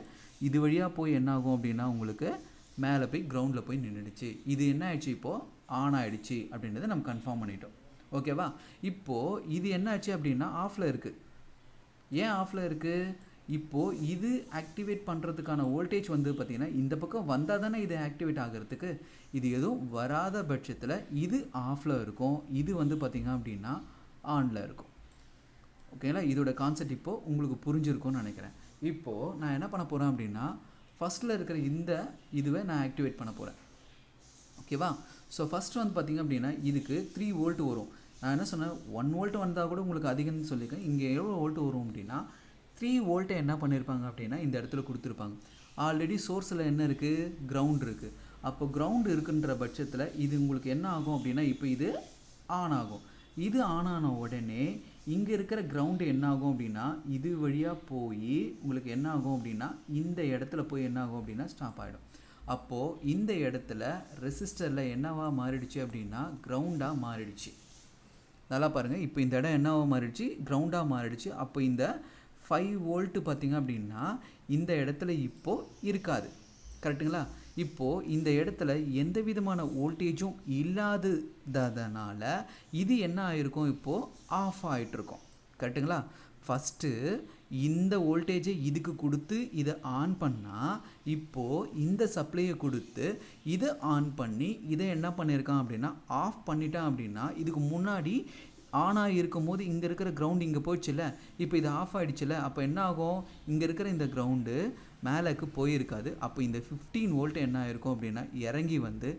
இது வழியாக போய் என்ன ஆகும் அப்படின்னா உங்களுக்கு மேலே போய் கிரவுண்டில் போய் நின்றுடுச்சு. இது என்ன ஆயிடுச்சு, இப்போது ஆன் ஆகிடுச்சு அப்படின்றத நம்ம கன்ஃபார்ம் பண்ணிட்டோம். ஓகேவா, இப்போது இது என்ன ஆச்சு அப்படின்னா ஆஃபில் இருக்குது. ஏன் ஆஃபில் இருக்குது, இப்போது இது ஆக்டிவேட் பண்ணுறதுக்கான வோல்டேஜ் வந்து பார்த்திங்கன்னா இந்த பக்கம் வந்தால் தானே இது ஆக்டிவேட் ஆகிறதுக்கு. இது எதுவும் வராத பட்சத்தில் இது ஆஃபில் இருக்கும், இது வந்து பார்த்திங்க அப்படின்னா ஆனில் இருக்கும். ஓகேங்களா, இதோட கான்செப்ட் இப்போது உங்களுக்கு புரிஞ்சிருக்கும்னு நினைக்கிறேன். இப்போது நான் என்ன பண்ண போகிறேன் அப்படின்னா ஃபஸ்ட்டில் இருக்கிற இந்த இதுவை நான் ஆக்டிவேட் பண்ண போகிறேன். ஓகேவா, ஸோ ஃபஸ்ட்டு வந்து பார்த்திங்க அப்படின்னா இதுக்கு 3 வோல்ட் வரும். நான் என்ன சொன்னேன் 1 வோல்ட் வந்தால் கூட உங்களுக்கு அதிகம்னு சொல்லியிருக்கேன். இங்கே எவ்வளோ வோல்ட் வரும் அப்படின்னா 3 வோல்ட்டை என்ன பண்ணியிருப்பாங்க அப்படின்னா இந்த இடத்துல கொடுத்துருப்பாங்க. ஆல்ரெடி சோர்ஸில் என்ன இருக்குது, கிரவுண்ட் இருக்குது. அப்போ கிரவுண்டு இருக்குன்ற பட்சத்தில் இது உங்களுக்கு என்ன ஆகும் அப்படின்னா இப்போ இது ஆன் ஆகும். இது ஆன் ஆன உடனே இங்கே இருக்கிற கிரவுண்டு என்ன ஆகும் அப்படின்னா இது வழியாக போய் உங்களுக்கு என்ன ஆகும் அப்படின்னா இந்த இடத்துல போய் என்ன ஆகும் அப்படின்னா ஸ்டாப் ஆகிடும். அப்போது இந்த இடத்துல ரெசிஸ்டரில் என்னவா மாறிடுச்சு அப்படின்னா கிரவுண்டாக மாறிடுச்சு. நல்லா பாருங்கள், இப்போ இந்த இடம் என்னவா மாறிடுச்சு, கிரவுண்டாக மாறிடுச்சு. அப்போ இந்த 5 வோல்ட்டு பார்த்திங்க அப்படின்னா இந்த இடத்துல இப்போது இருக்காது. கரெக்டுங்களா, இப்போது இந்த இடத்துல எந்த விதமான வோல்டேஜும் இல்லாததுனால இது என்ன ஆகிருக்கும், இப்போது ஆஃப் ஆகிட்டுருக்கும். கரெக்டுங்களா, ஃபஸ்ட்டு இந்த வோல்டேஜை இதுக்கு கொடுத்து இதை ஆன் பண்ணால் இப்போது இந்த சப்ளையை கொடுத்து இதை ஆன் பண்ணி இதை என்ன பண்ணியிருக்கான் அப்படின்னா ஆஃப் பண்ணிட்டான். அப்படின்னா இதுக்கு முன்னாடி ஆனாக இருக்கும் போது இங்கே இருக்கிற கிரவுண்டு இங்கே போயிடுச்சுல்ல, இப்போ இது ஆஃப் ஆகிடுச்சுல்ல. அப்போ என்ன ஆகும், இங்கே இருக்கிற இந்த கிரவுண்டு மேலேக்கு போயிருக்காது. அப்போ இந்த 15 வோல்ட் என்ன ஆகிருக்கும் அப்படின்னா இறங்கி வந்து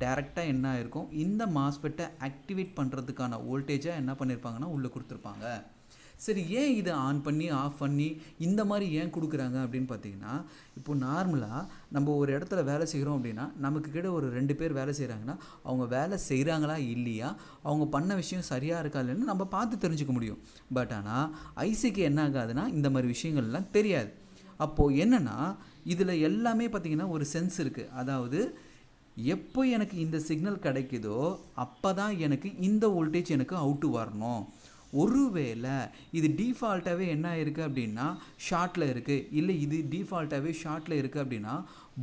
டைரெக்டாக என்ன ஆகிருக்கும் இந்த மாஸ்பெட்டை ஆக்டிவேட் பண்ணுறதுக்கான வோல்டேஜாக என்ன பண்ணியிருப்பாங்கன்னா உள்ளே கொடுத்துருப்பாங்க. சரி, ஏன் இதை ஆன் பண்ணி ஆஃப் பண்ணி இந்த மாதிரி ஏன் கொடுக்குறாங்க அப்படின்னு பார்த்தீங்கன்னா இப்போ நார்மலாக நம்ம ஒரு இடத்துல வேலை செய்கிறோம் அப்படின்னா நமக்கு கிட்ட ஒரு 2 பேர் வேலை செய்கிறாங்கன்னா அவங்க வேலை செய்கிறாங்களா இல்லையா, அவங்க பண்ண விஷயம் சரியாக இருக்கா இல்லைன்னு நம்ம பார்த்து தெரிஞ்சுக்க முடியும். பட் ஆனால் ஐசிக்கு என்ன ஆகாதுன்னா இந்த மாதிரி விஷயங்கள்லாம் தெரியாது. அப்போது என்னென்னா இதில் எல்லாமே பார்த்திங்கன்னா ஒரு சென்ஸ் இருக்குது. அதாவது எப்போ எனக்கு இந்த சிக்னல் கிடைக்குதோ அப்போ தான் எனக்கு இந்த வோல்டேஜ் எனக்கு அவுட்டு வரணும். ஒருவேளை இது டிஃபால்ட்டாகவே என்ன இருக்குது அப்படின்னா ஷார்ட்டில் இருக்குது, இல்லை இது டிஃபால்ட்டாகவே ஷார்ட்டில் இருக்குது அப்படின்னா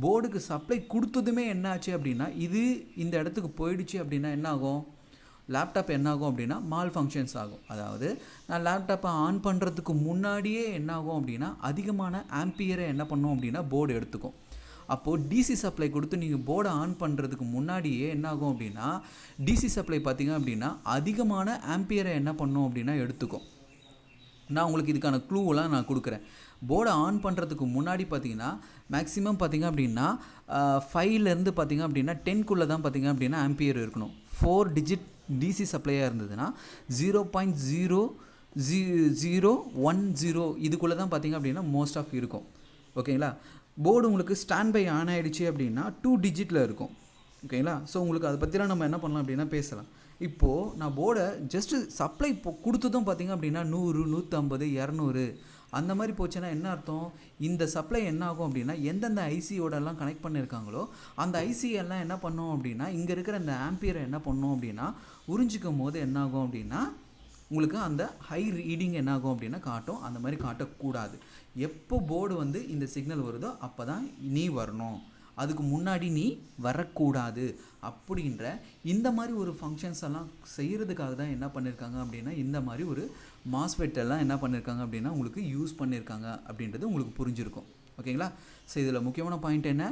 போர்டுக்கு சப்ளை கொடுத்ததுமே என்னாச்சு அப்படின்னா இது இந்த இடத்துக்கு போயிடுச்சு அப்படின்னா என்ன ஆகும், லேப்டாப் என்ன ஆகும் அப்படின்னா மால் ஃபங்க்ஷன்ஸ் ஆகும். அதாவது நான் லேப்டாப்பை ஆன் பண்ணுறதுக்கு முன்னாடியே என்ன ஆகும் அப்படின்னா அதிகமான ஆம்பியரை என்ன பண்ணும் அப்படின்னா போர்டு எடுத்துக்கும். அப்போது டிசி சப்ளை கொடுத்து நீங்கள் போர்டை ஆன் பண்ணுறதுக்கு முன்னாடியே என்ன ஆகும் அப்படின்னா டிசி சப்ளை பார்த்திங்க அப்படின்னா அதிகமான ஆம்பியரை என்ன பண்ணும் அப்படின்னா எடுத்துக்கும். நான் உங்களுக்கு இதுக்கான க்ளூவெலாம் நான் கொடுக்குறேன். போர்டை ஆன் பண்ணுறதுக்கு முன்னாடி பார்த்திங்கன்னா மேக்ஸிமம் பார்த்திங்க அப்படின்னா 5லேருந்து பார்த்திங்க அப்படின்னா 10க்குள்ளே தான் பார்த்திங்க அப்படின்னா ஆம்பியர் இருக்கணும். 4 டிஜிட் டிசி சப்ளையாக இருந்ததுன்னா 0.0010 இதுக்குள்ளே தான் பார்த்திங்க அப்படின்னா மோஸ்ட் ஆஃப் இருக்கும். ஓகேங்களா. போர்டு உங்களுக்கு ஸ்டாண்ட் பை ஆன் ஆகிடுச்சு அப்படின்னா 2 டிஜிட்டில் இருக்கும். ஓகேங்களா. ஸோ உங்களுக்கு அதை பற்றிலாம் நம்ம என்ன பண்ணலாம் அப்படின்னா பேசலாம். இப்போது நான் போர்டை ஜஸ்ட்டு சப்ளை கொடுத்ததும் பார்த்திங்க அப்படின்னா 100, 150, 200 அந்த மாதிரி போச்சுன்னா என்ன அர்த்தம், இந்த சப்ளை என்ன ஆகும் அப்படின்னா எந்தெந்த ஐசியோடலாம் கனெக்ட் பண்ணியிருக்காங்களோ அந்த ஐசியெல்லாம் என்ன பண்ணோம் அப்படின்னா இங்கே இருக்கிற இந்த ஆம்பியரை என்ன பண்ணோம் அப்படின்னா உறிஞ்சிக்கும் போது என்ன ஆகும் அப்படின்னா உங்களுக்கு அந்த ஹை ரீடிங் என்ன ஆகும் அப்படின்னா காட்டும். அந்த மாதிரி காட்டக்கூடாது. எப்போ போர்டு வந்து இந்த சிக்னல் வருதோ அப்போ தான் நீ வரணும், அதுக்கு முன்னாடி நீ வரக்கூடாது அப்படின்ற இந்த மாதிரி ஒரு ஃபங்க்ஷன்ஸ் எல்லாம் செய்கிறதுக்காக தான் என்ன பண்ணியிருக்காங்க அப்படின்னா இந்த மாதிரி ஒரு மாஸ்ஃபெட் எல்லாம் என்ன பண்ணியிருக்காங்க அப்படின்னா உங்களுக்கு யூஸ் பண்ணியிருக்காங்க அப்படின்றது உங்களுக்கு புரிஞ்சிருக்கும். ஓகேங்களா. ஸோ இதில் முக்கியமான பாயிண்ட் என்ன,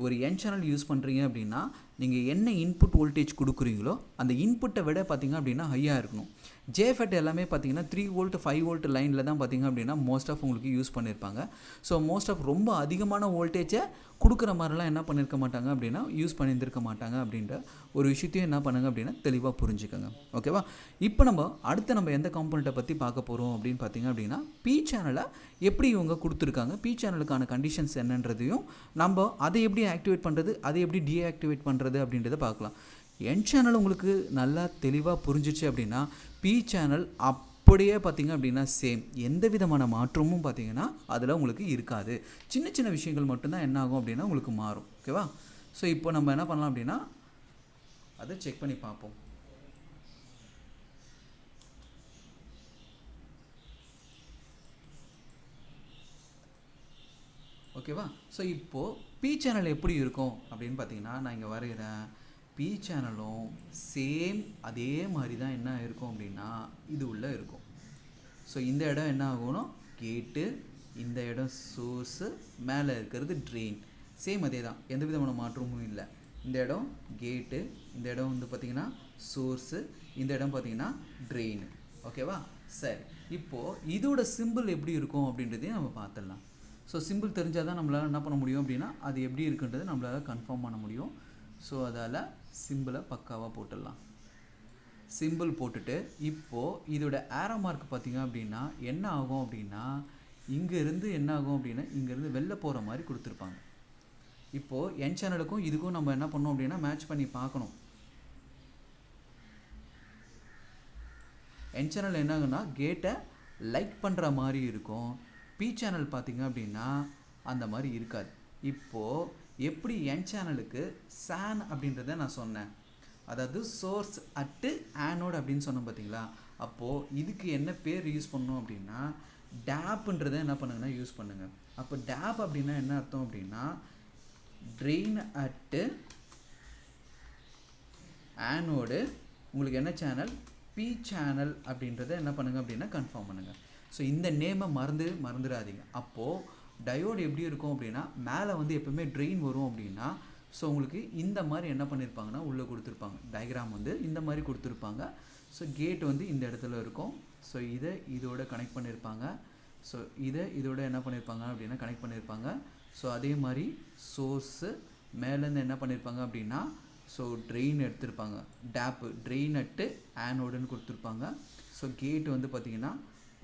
ஒரு என் சேனல் யூஸ் பண்ணுறீங்க அப்படின்னா நீங்கள் என்ன இன்புட் வோல்டேஜ் கொடுக்குறீங்களோ அந்த இன்புட்டை விட பார்த்திங்க அப்படின்னா ஹையாக இருக்கணும். ஜேஃபெட் எல்லாமே பார்த்திங்கன்னா 3 வோல்ட் 5 வோல்ட் லைனில் தான் பார்த்திங்க அப்படின்னா மோஸ்ட் ஆஃப் உங்களுக்கு யூஸ் பண்ணியிருப்பாங்க. ஸோ மோஸ்ட் ஆஃப் ரொம்ப அதிகமான வோல்டேஜை கொடுக்குற மாதிரிலாம் என்ன பண்ணியிருக்க மாட்டாங்க அப்படின்னா யூஸ் பண்ணியிருந்திருக்க மாட்டாங்க அப்படின்ற ஒரு விஷயத்தையும் என்ன பண்ணுங்க அப்படின்னா தெளிவாக புரிஞ்சுக்கோங்க. ஓகேவா. இப்போ நம்ம எந்த காம்பனண்ட்டை பற்றி பார்க்க போகிறோம் அப்படின்னு பார்த்திங்க அப்படின்னா பி சேனலை எப்படி இவங்க கொடுத்துருக்காங்க, பி சேனலுக்கான கண்டிஷன்ஸ் என்னன்றதையும் நம்ம அதை எப்படி ஆக்டிவேட் பண்ணுறது, அதை எப்படி டீஆக்டிவேட் பண்ணுறது அப்படின்றத பார்க்கலாம். என் சேனல் உங்களுக்கு நல்லா தெளிவாக புரிஞ்சிச்சு அப்படின்னா பி சேனல் அப்படியே பார்த்திங்க அப்படின்னா சேம், எந்த விதமான மாற்றமும் பார்த்திங்கன்னா அதில் உங்களுக்கு இருக்காது. சின்ன சின்ன விஷயங்கள் மட்டும்தான் என்ன ஆகும் அப்படின்னா உங்களுக்கு மாறும். ஓகேவா. ஸோ இப்போ நம்ம என்ன பண்ணலாம் அப்படின்னா அதை செக் பண்ணி பார்ப்போம். ஓகேவா. ஸோ இப்போது பி சேனல் எப்படி இருக்கும் அப்படின்னு பார்த்தீங்கன்னா நான் இங்கே வரைகிறேன். பி சேனலும் சேம் அதே மாதிரி தான் என்ன இருக்கும் அப்படின்னா இது உள்ளே இருக்கும். ஸோ இந்த இடம் என்ன ஆகணும் கேட்டு, இந்த இடம் சோர்ஸு, மேலே இருக்கிறது ட்ரெயின், சேம் அதே தான், எந்த விதமான மாற்றமும் இல்லை. இந்த இடம் கேட்டு, இந்த இடம் வந்து பார்த்திங்கன்னா சோர்ஸு, இந்த இடம் பார்த்திங்கன்னா ட்ரெயின். ஓகேவா. சரி, இப்போது இதோட சிம்பிள் எப்படி இருக்கும் அப்படின்றதையும் நம்ம பார்த்துடலாம். ஸோ சிம்பிள் தெரிஞ்சால் தான் நம்மளால் என்ன பண்ண முடியும் அப்படின்னா அது எப்படி இருக்குன்றது நம்மளால் கன்ஃபார்ம் பண்ண முடியும். ஸோ அதால் சிம்பிளை பக்காவாக போட்டுடலாம். சிம்பிள் போட்டுட்டு இப்போது இதோட ஏரோ மார்க் பார்த்திங்க அப்படின்னா என்ன ஆகும் அப்படின்னா இங்கேருந்து என்ன ஆகும் அப்படின்னா இங்கேருந்து வெளில போகிற மாதிரி கொடுத்துருப்பாங்க. இப்போது என் சேனலுக்கும் இதுக்கும் நம்ம என்ன பண்ணோம் அப்படின்னா மேட்ச் பண்ணி பார்க்கணும். என் சேனல் என்ன ஆகுன்னா கேட்டை லைக் பண்ணுற மாதிரி இருக்கும். பி சேனல் பார்த்திங்க அப்படின்னா அந்த மாதிரி இருக்காது. இப்போது எப்படி என் சேனலுக்கு சான் அப்படின்றத நான் சொன்னேன், அதாவது சோர்ஸ் அட்டு ஆனோட் அப்படின்னு சொன்னோம் பார்த்தீங்களா. அப்போது இதுக்கு என்ன பேர் யூஸ் பண்ணணும் அப்படின்னா டேப்புன்றதை என்ன பண்ணுங்கன்னா யூஸ் பண்ணுங்கள். அப்போ டேப் அப்படின்னா என்ன அர்த்தம் அப்படின்னா ட்ரெயின் அட்டு ஆனோடு உங்களுக்கு என்ன சேனல் பி சேனல் அப்படின்றத என்ன பண்ணுங்கள் அப்படின்னா கன்ஃபார்ம் பண்ணுங்கள். ஸோ இந்த நேமை மறந்துடாதீங்க. அப்போது டயோடு எப்படி இருக்கும் அப்படின்னா மேலே வந்து எப்போவுமே ட்ரெயின் வரும் அப்படின்னா ஸோ உங்களுக்கு இந்த மாதிரி என்ன பண்ணியிருப்பாங்கன்னா உள்ளே கொடுத்துருப்பாங்க. டயக்ராம் வந்து இந்த மாதிரி கொடுத்துருப்பாங்க. ஸோ கேட் வந்து இந்த இடத்துல இருக்கும். ஸோ இதை இதோட கனெக்ட் பண்ணியிருப்பாங்க. ஸோ இதை இதோட என்ன பண்ணியிருப்பாங்க அப்படின்னா கனெக்ட் பண்ணியிருப்பாங்க. ஸோ அதே மாதிரி சோர்ஸு மேலேருந்து என்ன பண்ணியிருப்பாங்க அப்படின்னா ஸோ ட்ரெயின் எடுத்திருப்பாங்க. டேப்பு ட்ரெயின் அட்டு ஆனோடுன்னு கொடுத்துருப்பாங்க. ஸோ கேட் வந்து பார்த்திங்கன்னா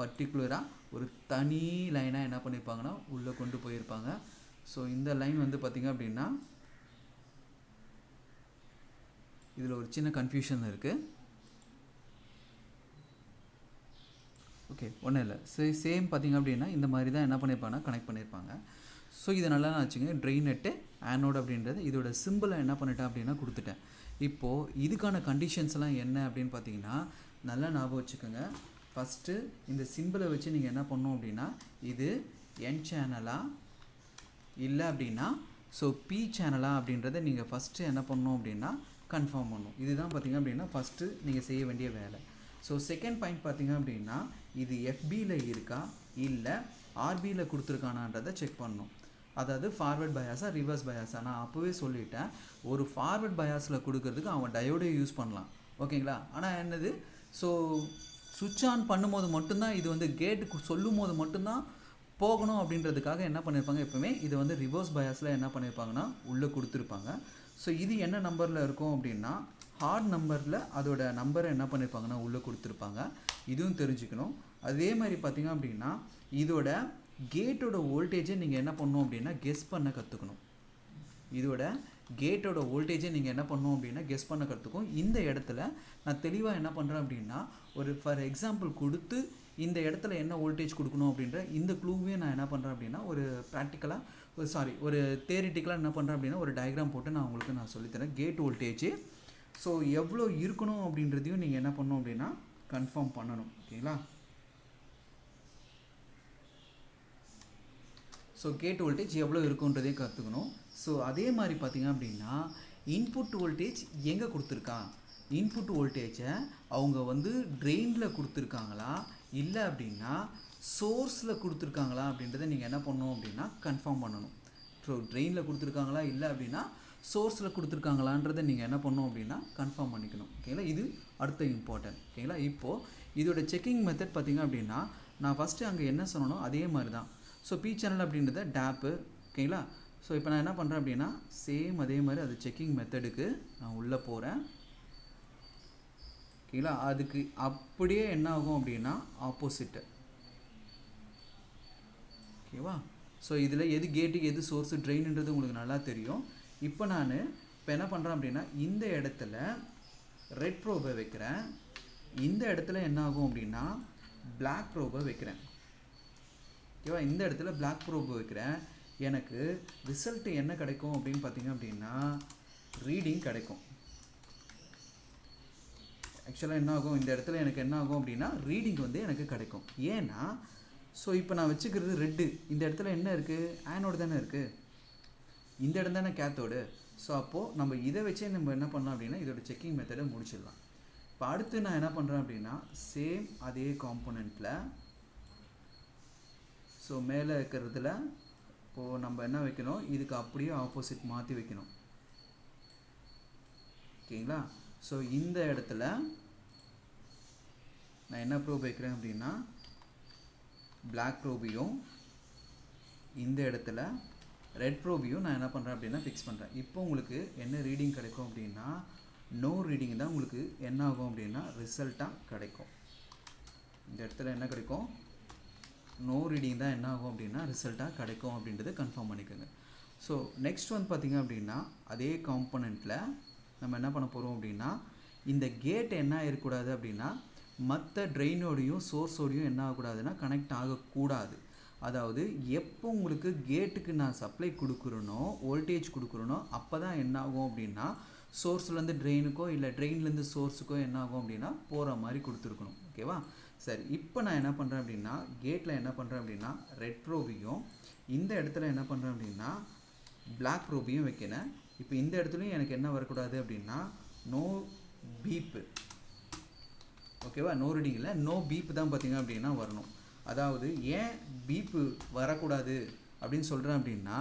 பர்டிகுலராக ஒரு தனி லைனாக என்ன பண்ணியிருப்பாங்கன்னா உள்ளே கொண்டு போயிருப்பாங்க. ஸோ இந்த லைன் வந்து பார்த்திங்க அப்படின்னா இதில் ஒரு சின்ன கன்ஃபியூஷன் இருக்குது. ஓகே, ஒன்றும் இல்லை. சேம் பார்த்தீங்க அப்படின்னா இந்த மாதிரி தான் என்ன பண்ணியிருப்பாங்கன்னா கனெக்ட் பண்ணியிருப்பாங்க. ஸோ இதை நல்லா வச்சுங்க. ட்ரெயின் நெட்டு ஆனோட் அப்படின்றது இதோட சிம்பிளை என்ன பண்ணிட்டேன் அப்படின்னா கொடுத்துட்டேன். இப்போது இதுக்கான கண்டிஷன்ஸ்லாம் என்ன அப்படின்னு பார்த்தீங்கன்னா நல்லா ஞாபகம் வச்சுக்கோங்க. ஃபஸ்ட்டு இந்த சிம்பிளை வச்சு நீங்கள் என்ன பண்ணணும் அப்படின்னா இது என் சேனலா இல்லை அப்படின்னா பி சேனலா அப்படின்றத நீங்கள் ஃபஸ்ட்டு என்ன பண்ணணும் அப்படின்னா கன்ஃபார்ம் பண்ணணும். இதுதான் பார்த்தீங்க அப்படின்னா ஃபஸ்ட்டு நீங்கள் செய்ய வேண்டிய வேலை. செகண்ட் பாயிண்ட் பார்த்தீங்க அப்படின்னா இது எஃபியில் இருக்கா இல்லை ஆர்பியில் கொடுத்துருக்கானான்றதை செக் பண்ணணும். அதாவது ஃபார்வர்ட் பயாஸா ரிவர்ஸ் பயாஸா. நான் அப்போவே சொல்லிட்டேன், ஒரு ஃபார்வர்ட் பயாஸில் கொடுக்கறதுக்கு அவன் டயோடே யூஸ் பண்ணலாம், ஓகேங்களா. ஆனால் என்னது சுவிட்ச் ஆன் பண்ணும்போது மட்டும்தான் இது கேட்டுக்கு சொல்லும் போது மட்டும்தான் போகணும் அப்படின்றதுக்காக என்ன பண்ணியிருப்பாங்க, எப்போவுமே இது ரிவர்ஸ் பயாஸில் என்ன பண்ணியிருப்பாங்கன்னா உள்ளே கொடுத்துருப்பாங்க. இது என்ன நம்பரில் இருக்கும் அப்படின்னா ஹார்ட் நம்பரில் அதோட நம்பரை என்ன பண்ணியிருப்பாங்கன்னா உள்ளே கொடுத்துருப்பாங்க. இதுவும் தெரிஞ்சுக்கணும். அதே மாதிரி பார்த்திங்க அப்படின்னா இதோட கேட்டோட வோல்டேஜை நீங்கள் என்ன பண்ணணும் அப்படின்னா கெஸ் பண்ண கற்றுக்கணும். இதோட கேட்டோட வோல்டேஜை நீங்கள் என்ன பண்ணணும் அப்படின்னா கெஸ் பண்ண கற்றுக்கும். இந்த இடத்துல நான் தெளிவாக என்ன பண்ணுறேன் அப்படின்னா ஒரு ஃபார் எக்ஸாம்பிள் கொடுத்து இந்த இடத்துல என்ன வோல்டேஜ் கொடுக்கணும் அப்படின்ற இந்த க்ளூவையும் நான் என்ன பண்ணுறேன் அப்படின்னா ஒரு ப்ராக்டிக்கலாக ஒரு தியரிட்டிக்கலாக என்ன பண்ணுறேன் அப்படின்னா ஒரு டயக்ராம் போட்டு நான் உங்களுக்கு நான் சொல்லித்தரேன். கேட் வோல்டேஜ் எவ்வளோ இருக்கணும் அப்படின்றதையும் நீங்கள் என்ன பண்ணணும் அப்படின்னா கன்ஃபார்ம் பண்ணணும், ஓகேங்களா. கேட் வோல்டேஜ் எவ்வளோ இருக்குன்றதையும் கற்றுக்கணும். அதே மாதிரி பார்த்திங்க அப்படின்னா இன்புட் வோல்டேஜ் எங்கே கொடுத்துருக்கா, இன்புட் வோல்டேஜை அவங்க ட்ரெயினில் கொடுத்துருக்காங்களா இல்லை அப்படின்னா சோர்ஸில் கொடுத்துருக்காங்களா அப்படின்றத நீங்கள் என்ன பண்ணணும் அப்படின்னா கன்ஃபார்ம் பண்ணணும். ட்ரெயினில் கொடுத்துருக்காங்களா இல்லை அப்படின்னா சோர்ஸில் கொடுத்துருக்காங்களான்றதை நீங்கள் என்ன பண்ணணும் அப்படின்னா கன்ஃபார்ம் பண்ணிக்கணும், ஓகேங்களா. இது அடுத்த இம்பார்ட்டன்ட், ஓகேங்களா. இப்போது இதோட செக்கிங் மெத்தட் பார்த்திங்க அப்படின்னா நான் ஃபஸ்ட்டு அங்கே என்ன சொன்னனோ அதே மாதிரி தான். பி சேனல் அப்படின்றத டேப்பு, ஓகேங்களா. இப்போ நான் என்ன பண்ணுறேன் அப்படின்னா சேம் அதே மாதிரி அது செக்கிங் மெத்தடுக்கு நான் உள்ளே போகிறேன், ஓகேங்களா. அதுக்கு அப்படியே என்ன ஆகும் அப்படின்னா ஆப்போசிட்டு, ஓகேவா. இதில் எது கேட்டுக்கு எது சோர்ஸு ட்ரெயின்ன்றது உங்களுக்கு நல்லா தெரியும். இப்போ என்ன பண்ணுறேன் அப்படின்னா இந்த இடத்துல ரெட் ப்ரோபை வைக்கிறேன், இந்த இடத்துல என்ன ஆகும் அப்படின்னா பிளாக் ப்ரோபை வைக்கிறேன், ஓகேவா. இந்த இடத்துல பிளாக் ப்ரோபை வைக்கிறேன். எனக்கு ரிசல்ட்டு என்ன கிடைக்கும் அப்படின்னு பார்த்தீங்க அப்படின்னா ரீடிங் கிடைக்கும். ஆக்சுவலாக என்ன ஆகும் இந்த இடத்துல எனக்கு என்ன ஆகும் அப்படின்னா ரீடிங் எனக்கு கிடைக்கும். ஏன்னா இப்போ நான் வச்சுக்கிறது ரெட்டு, இந்த இடத்துல என்ன இருக்குது ஆனோடு தானே இருக்குது, இந்த இடம் தானே கேத்தோடு. அப்போது நம்ம இதை வச்சே நம்ம என்ன பண்ணலாம் அப்படின்னா இதோட செக்கிங் மெத்தடை முடிச்சிடலாம். இப்போ அடுத்து நான் என்ன பண்ணுறேன் அப்படின்னா சேம் அதே காம்போனண்ட்டில் மேலே இருக்கிறதுல இப்போது நம்ம என்ன வைக்கணும், இதுக்கு அப்படியே ஆப்போசிட் மாற்றி வைக்கணும், ஓகேங்களா. இந்த இடத்துல நான் என்ன ப்ரோப் வைக்கிறேன் அப்படின்னா பிளாக் ப்ரோபையும் இந்த இடத்துல ரெட் ப்ரோபையும் நான் என்ன பண்ணுறேன் அப்படின்னா ஃபிக்ஸ் பண்ணுறேன். இப்போ உங்களுக்கு என்ன ரீடிங் கிடைக்கும் அப்படின்னா நோ ரீடிங் தான் உங்களுக்கு என்ன ஆகும் அப்படின்னா ரிசல்ட்டாக கிடைக்கும். இந்த இடத்துல என்ன கிடைக்கும், நோ ரீடிங் தான் என்ன ஆகும் அப்படின்னா ரிசல்ட்டாக கிடைக்கும் அப்படின்றத கன்ஃபார்ம் பண்ணிக்கோங்க. நெக்ஸ்ட் பார்த்திங்க அப்படின்னா அதே காம்போனண்ட்டில் நம்ம என்ன பண்ண போகிறோம் அப்படின்னா இந்த கேட் என்ன ஆகிடக்கூடாது அப்படின்னா மற்ற ட்ரெயினோடையும் சோர்ஸோடையும் என்ன ஆகக்கூடாதுன்னா கனெக்ட் ஆகக்கூடாது. அதாவது எப்போ உங்களுக்கு கேட்டுக்கு நான் சப்ளை கொடுக்குறேனோ வோல்டேஜ் கொடுக்குறேனோ அப்போ தான் என்ன ஆகும் அப்படின்னா சோர்ஸ்லேருந்து ட்ரெயினுக்கோ இல்லை ட்ரெயின்லேருந்து சோர்ஸுக்கோ என்ன ஆகும் அப்படின்னா போகிற மாதிரி கொடுத்துருக்கணும், ஓகேவா. சரி, இப்போ நான் என்ன பண்ணுறேன் அப்படின்னா கேட்டில் என்ன பண்ணுறேன் அப்படின்னா ரெட் ப்ரோபையும் இந்த இடத்துல என்ன பண்ணுறேன் அப்படின்னா பிளாக் ப்ரோபையும் வைக்கிறேன். இப்போ இந்த இடத்துலையும் எனக்கு என்ன வரக்கூடாது அப்படின்னா நோ பீப்பு, ஓகேவா. நோ ரீடிங் இல்லை, நோ பீப்பு தான் பார்த்திங்க அப்படின்னா வரணும். அதாவது ஏன் பீப்பு வரக்கூடாது அப்படின்னு சொல்கிறேன் அப்படின்னா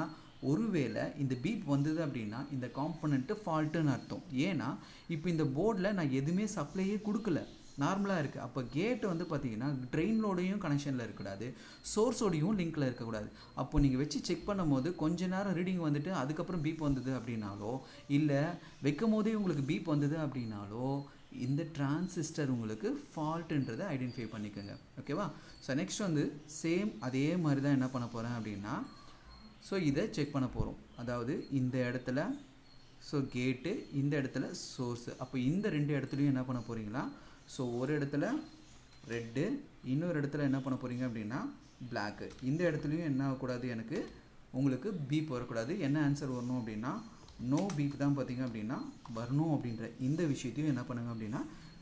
ஒருவேளை இந்த பீப் வந்தது அப்படின்னா இந்த காம்போனண்ட்டு ஃபால்ட்டுன்னு அர்த்தம். ஏன்னா இப்போ இந்த போர்டில் நான் எதுவுமே சப்ளையே கொடுக்கல, நார்மலாக இருக்குது. அப்போ கேட்டு பார்த்திங்கன்னா ட்ரெயினோடையும் கனெக்ஷனில் இருக்கக்கூடாது, சோர்ஸோடையும் லிங்க்கில் இருக்கக்கூடாது. அப்போ நீங்கள் வச்சு செக் பண்ணும் போது கொஞ்ச நேரம் ரீடிங் வந்துட்டு அதுக்கப்புறம் பீப் வந்தது அப்படின்னாலோ இல்லை வைக்கும் போதே உங்களுக்கு பீப் வந்தது அப்படின்னாலோ இந்த டிரான்சிஸ்டர் உங்களுக்கு ஃபால்ட்டுன்றதை ஐடென்டிஃபை பண்ணிக்கோங்க, ஓகேவா. நெக்ஸ்ட் சேம் அதே மாதிரி தான் என்ன பண்ண போகிறேன் அப்படின்னா இதை செக் பண்ண போகிறோம். அதாவது இந்த இடத்துல கேட்டு, இந்த இடத்துல சோர்ஸு. அப்போ இந்த ரெண்டு இடத்துலையும் என்ன பண்ண போகிறீங்களா ஒரு இடத்துல ரெட்டு, இன்னொரு இடத்துல என்ன பண்ண போகிறீங்க அப்படின்னா பிளாக்கு. இந்த இடத்துலையும் என்ன ஆகக்கூடாது, எனக்கு உங்களுக்கு பீப் வரக்கூடாது. என்ன ஆன்சர் வரணும் அப்படின்னா நோ பீப் தான் பார்த்தீங்க அப்படின்னா வரணும். அப்படின்ற இந்த விஷயத்தையும் என்ன பண்ணுங்க அப்படின்னா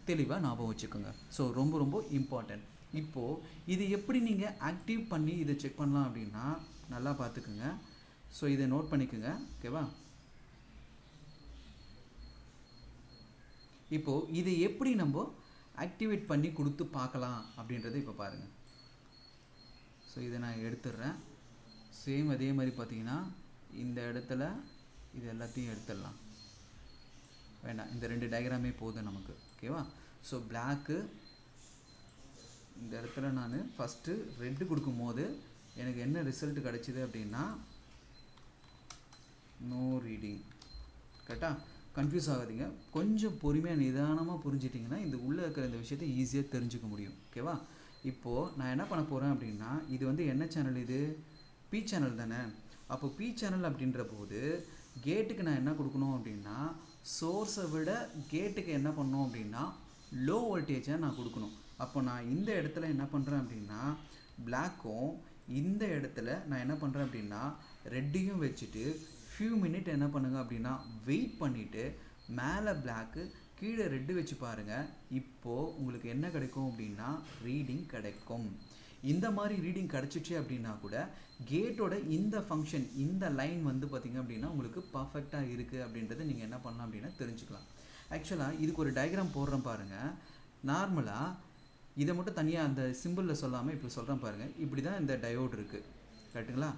தெளிவாக ஞாபகம் வச்சுக்கோங்க. ஸோ ரொம்ப ரொம்ப இம்பார்ட்டன்ட். இப்போது இது எப்படி நீங்கள் ஆக்டிவ் பண்ணி இதை செக் பண்ணலாம் அப்படின்னா நல்லா பார்த்துக்குங்க. ஸோ இதை நோட் பண்ணிக்கோங்க. ஓகேவா? இப்போது இதை எப்படி நம்ம ஆக்டிவேட் பண்ணி கொடுத்து பார்க்கலாம் அப்படின்றத இப்போ பாருங்கள். ஸோ இதை நான் எடுத்துடுறேன். சேம் அதே மாதிரி பார்த்தீங்கன்னா இந்த இடத்துல இது எல்லாத்தையும் எடுத்துடலாம். வேண்டாம், இந்த 2 டயக்ராமே போதும் நமக்கு. ஓகேவா? ஸோ பிளாக்கு இந்த இடத்துல நான் ஃபஸ்ட்டு ரெட்டு கொடுக்கும்போது எனக்கு என்ன ரிசல்ட் கிடச்சிது அப்படின்னா நோ ரீடிங். கரெக்டாக? கன்ஃபியூஸ் ஆகாதீங்க. கொஞ்சம் பொறுமையாக நிதானமாக புரிஞ்சிட்டிங்கன்னா இந்த உள்ளே இருக்கிற இந்த விஷயத்தை ஈஸியாக தெரிஞ்சுக்க முடியும். ஓகேவா? இப்போது நான் என்ன பண்ண போகிறேன் அப்படின்னா இது வந்து என்ன சேனல், இது பி சேனல் தானே. அப்போ பி சேனல் அப்படின்ற போது கேட்டுக்கு நான் என்ன கொடுக்கணும் அப்படின்னா சோர்ஸை விட கேட்டுக்கு என்ன பண்ணணும் அப்படின்னா லோ வோல்டேஜை நான் கொடுக்கணும். அப்போ நான் இந்த இடத்துல என்ன பண்ணுறேன் அப்படின்னா பிளாக்கும் இந்த இடத்துல நான் என்ன பண்ணுறேன் அப்படின்னா ரெட்டையும் வச்சுட்டு ஃபியூ மினிட் என்ன பண்ணுங்க அப்படின்னா வெயிட் பண்ணிவிட்டு மேலே பிளாக்கு கீழே ரெட்டு வச்சு பாருங்கள். இப்போது உங்களுக்கு என்ன கிடைக்கும் அப்படின்னா ரீடிங் கிடைக்கும். இந்த மாதிரி ரீடிங் கிடச்சிச்சு அப்படின்னா கூட கேட்டோட இந்த ஃபங்க்ஷன் இந்த லைன் வந்து பார்த்திங்க அப்படின்னா உங்களுக்கு பர்ஃபெக்டாக இருக்குது அப்படின்றத நீங்கள் என்ன பண்ணலாம் அப்படின்னா தெரிஞ்சுக்கலாம். ஆக்சுவலாக இதுக்கு ஒரு டயக்ராம் போடுறேன் பாருங்கள். நார்மலாக இதை மட்டும் தனியாக அந்த சிம்பிளில் சொல்லாமல் இப்போ சொல்கிறேன் பாருங்கள். இப்படி தான் இந்த டயோடு இருக்குது. கரெக்டுங்களா?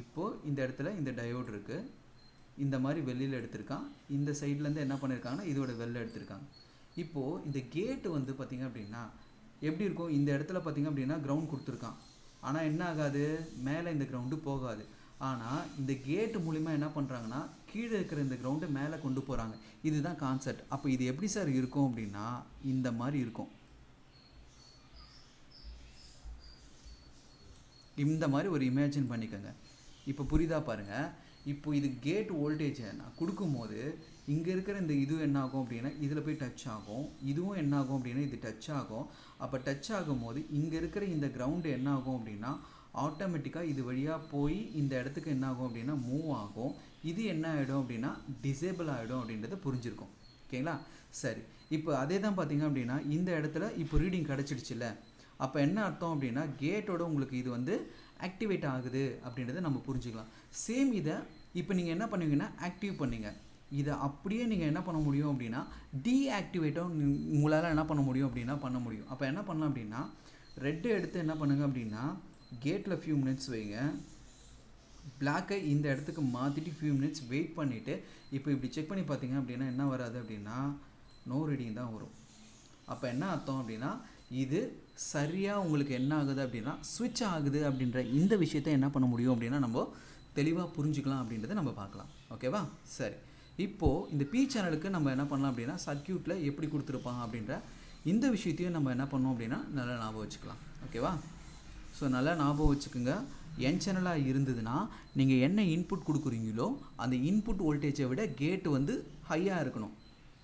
இப்போது இந்த இடத்துல இந்த டயோடு இருக்குது. இந்த மாதிரி வெளியில் எடுத்திருக்கான். இந்த சைட்லேருந்து என்ன பண்ணியிருக்காங்கன்னா இதோட வெளில எடுத்திருக்காங்க. இப்போது இந்த கேட்டு வந்து பார்த்திங்க அப்படின்னா எப்படி இருக்கும், இந்த இடத்துல பார்த்திங்க அப்படின்னா கிரவுண்ட் கொடுத்துருக்கான். ஆனால் என்ன ஆகாது, மேலே இந்த கிரவுண்டு போகாது. ஆனால் இந்த கேட்டு மூலிமா என்ன பண்ணுறாங்கன்னா கீழே இருக்கிற இந்த கிரவுண்டை மேலே கொண்டு போகிறாங்க. இதுதான் கான்செப்ட். அப்போ இது எப்படி சார் இருக்கும் அப்படின்னா இந்த மாதிரி இருக்கும். இந்த மாதிரி ஒரு இமேஜின் பண்ணிக்கோங்க. இப்போ புரியுதா பாருங்கள். இப்போ இது கேட் வோல்டேஜை நான் கொடுக்கும்போது இங்கே இருக்கிற இந்த இது என்ன ஆகும் அப்படின்னா இதில் போய் டச் ஆகும். இதுவும் என்ன ஆகும் அப்படின்னா இது டச் ஆகும். அப்போ டச் ஆகும்போது இங்கே இருக்கிற இந்த கிரவுண்டு என்ன ஆகும் அப்படின்னா ஆட்டோமேட்டிக்காக இது வழியாக போய் இந்த இடத்துக்கு என்ன ஆகும் அப்படின்னா மூவ் ஆகும். இது என்ன ஆகிடும் அப்படின்னா டிசேபிள் ஆகிடும் அப்படின்றத புரிஞ்சிருக்கும். ஓகேங்களா? சரி, இப்போ அதே தான் பார்த்தீங்க அப்படின்னா இந்த இடத்துல இப்போ ரீடிங் கிடச்சிடுச்சுல்ல. அப்போ என்ன அர்த்தம் அப்படின்னா கேட்டோட உங்களுக்கு இது வந்து ஆக்டிவேட் ஆகுது அப்படின்றத நம்ம புரிஞ்சுக்கலாம். சேம் இதை இப்போ நீங்கள் என்ன பண்ணுவீங்கன்னா ஆக்டிவ் பண்ணிங்க. இதை அப்படியே நீங்கள் என்ன பண்ண முடியும் அப்படின்னா டீஆக்டிவேட்டாக உங்களால் என்ன பண்ண முடியும் அப்படின்னா பண்ண முடியும். அப்போ என்ன பண்ணலாம் அப்படின்னா ரெட்டை எடுத்து என்ன பண்ணுங்க அப்படின்னா கேட்டில் ஃபியூ மினிட்ஸ் வைங்க. பிளாக்கை இந்த இடத்துக்கு மாற்றிட்டு ஃபியூ மினிட்ஸ் வெயிட் பண்ணிவிட்டு இப்போ இப்படி செக் பண்ணி பார்த்தீங்க அப்படின்னா என்ன வராது அப்படின்னா நோ ரீடிங் தான் வரும். அப்போ என்ன அர்த்தம் அப்படின்னா இது சரியாக உங்களுக்கு என்ன ஆகுது அப்படின்னா ஸ்விட்ச் ஆகுது அப்படின்ற இந்த விஷயத்தை என்ன பண்ண முடியும் அப்படின்னா நம்ம தெளிவாக புரிஞ்சுக்கலாம் அப்படின்றத நம்ம பார்க்கலாம். ஓகேவா? சரி, இப்போது இந்த பி சேனலுக்கு நம்ம என்ன பண்ணலாம் அப்படின்னா சர்க்யூட்டில் எப்படி கொடுத்துருப்பாங்க அப்படின்ற இந்த விஷயத்தையும் நம்ம என்ன பண்ணோம் அப்படின்னா நல்லா ஞாபகம் வச்சுக்கலாம். ஓகேவா? ஸோ நல்லா ஞாபகம் வச்சுக்கோங்க. என் சேனலாக இருந்ததுன்னா நீங்கள் என்ன இன்புட் கொடுக்குறீங்களோ அந்த இன்புட் வோல்டேஜை விட கேட்டு வந்து ஹையாக இருக்கணும்.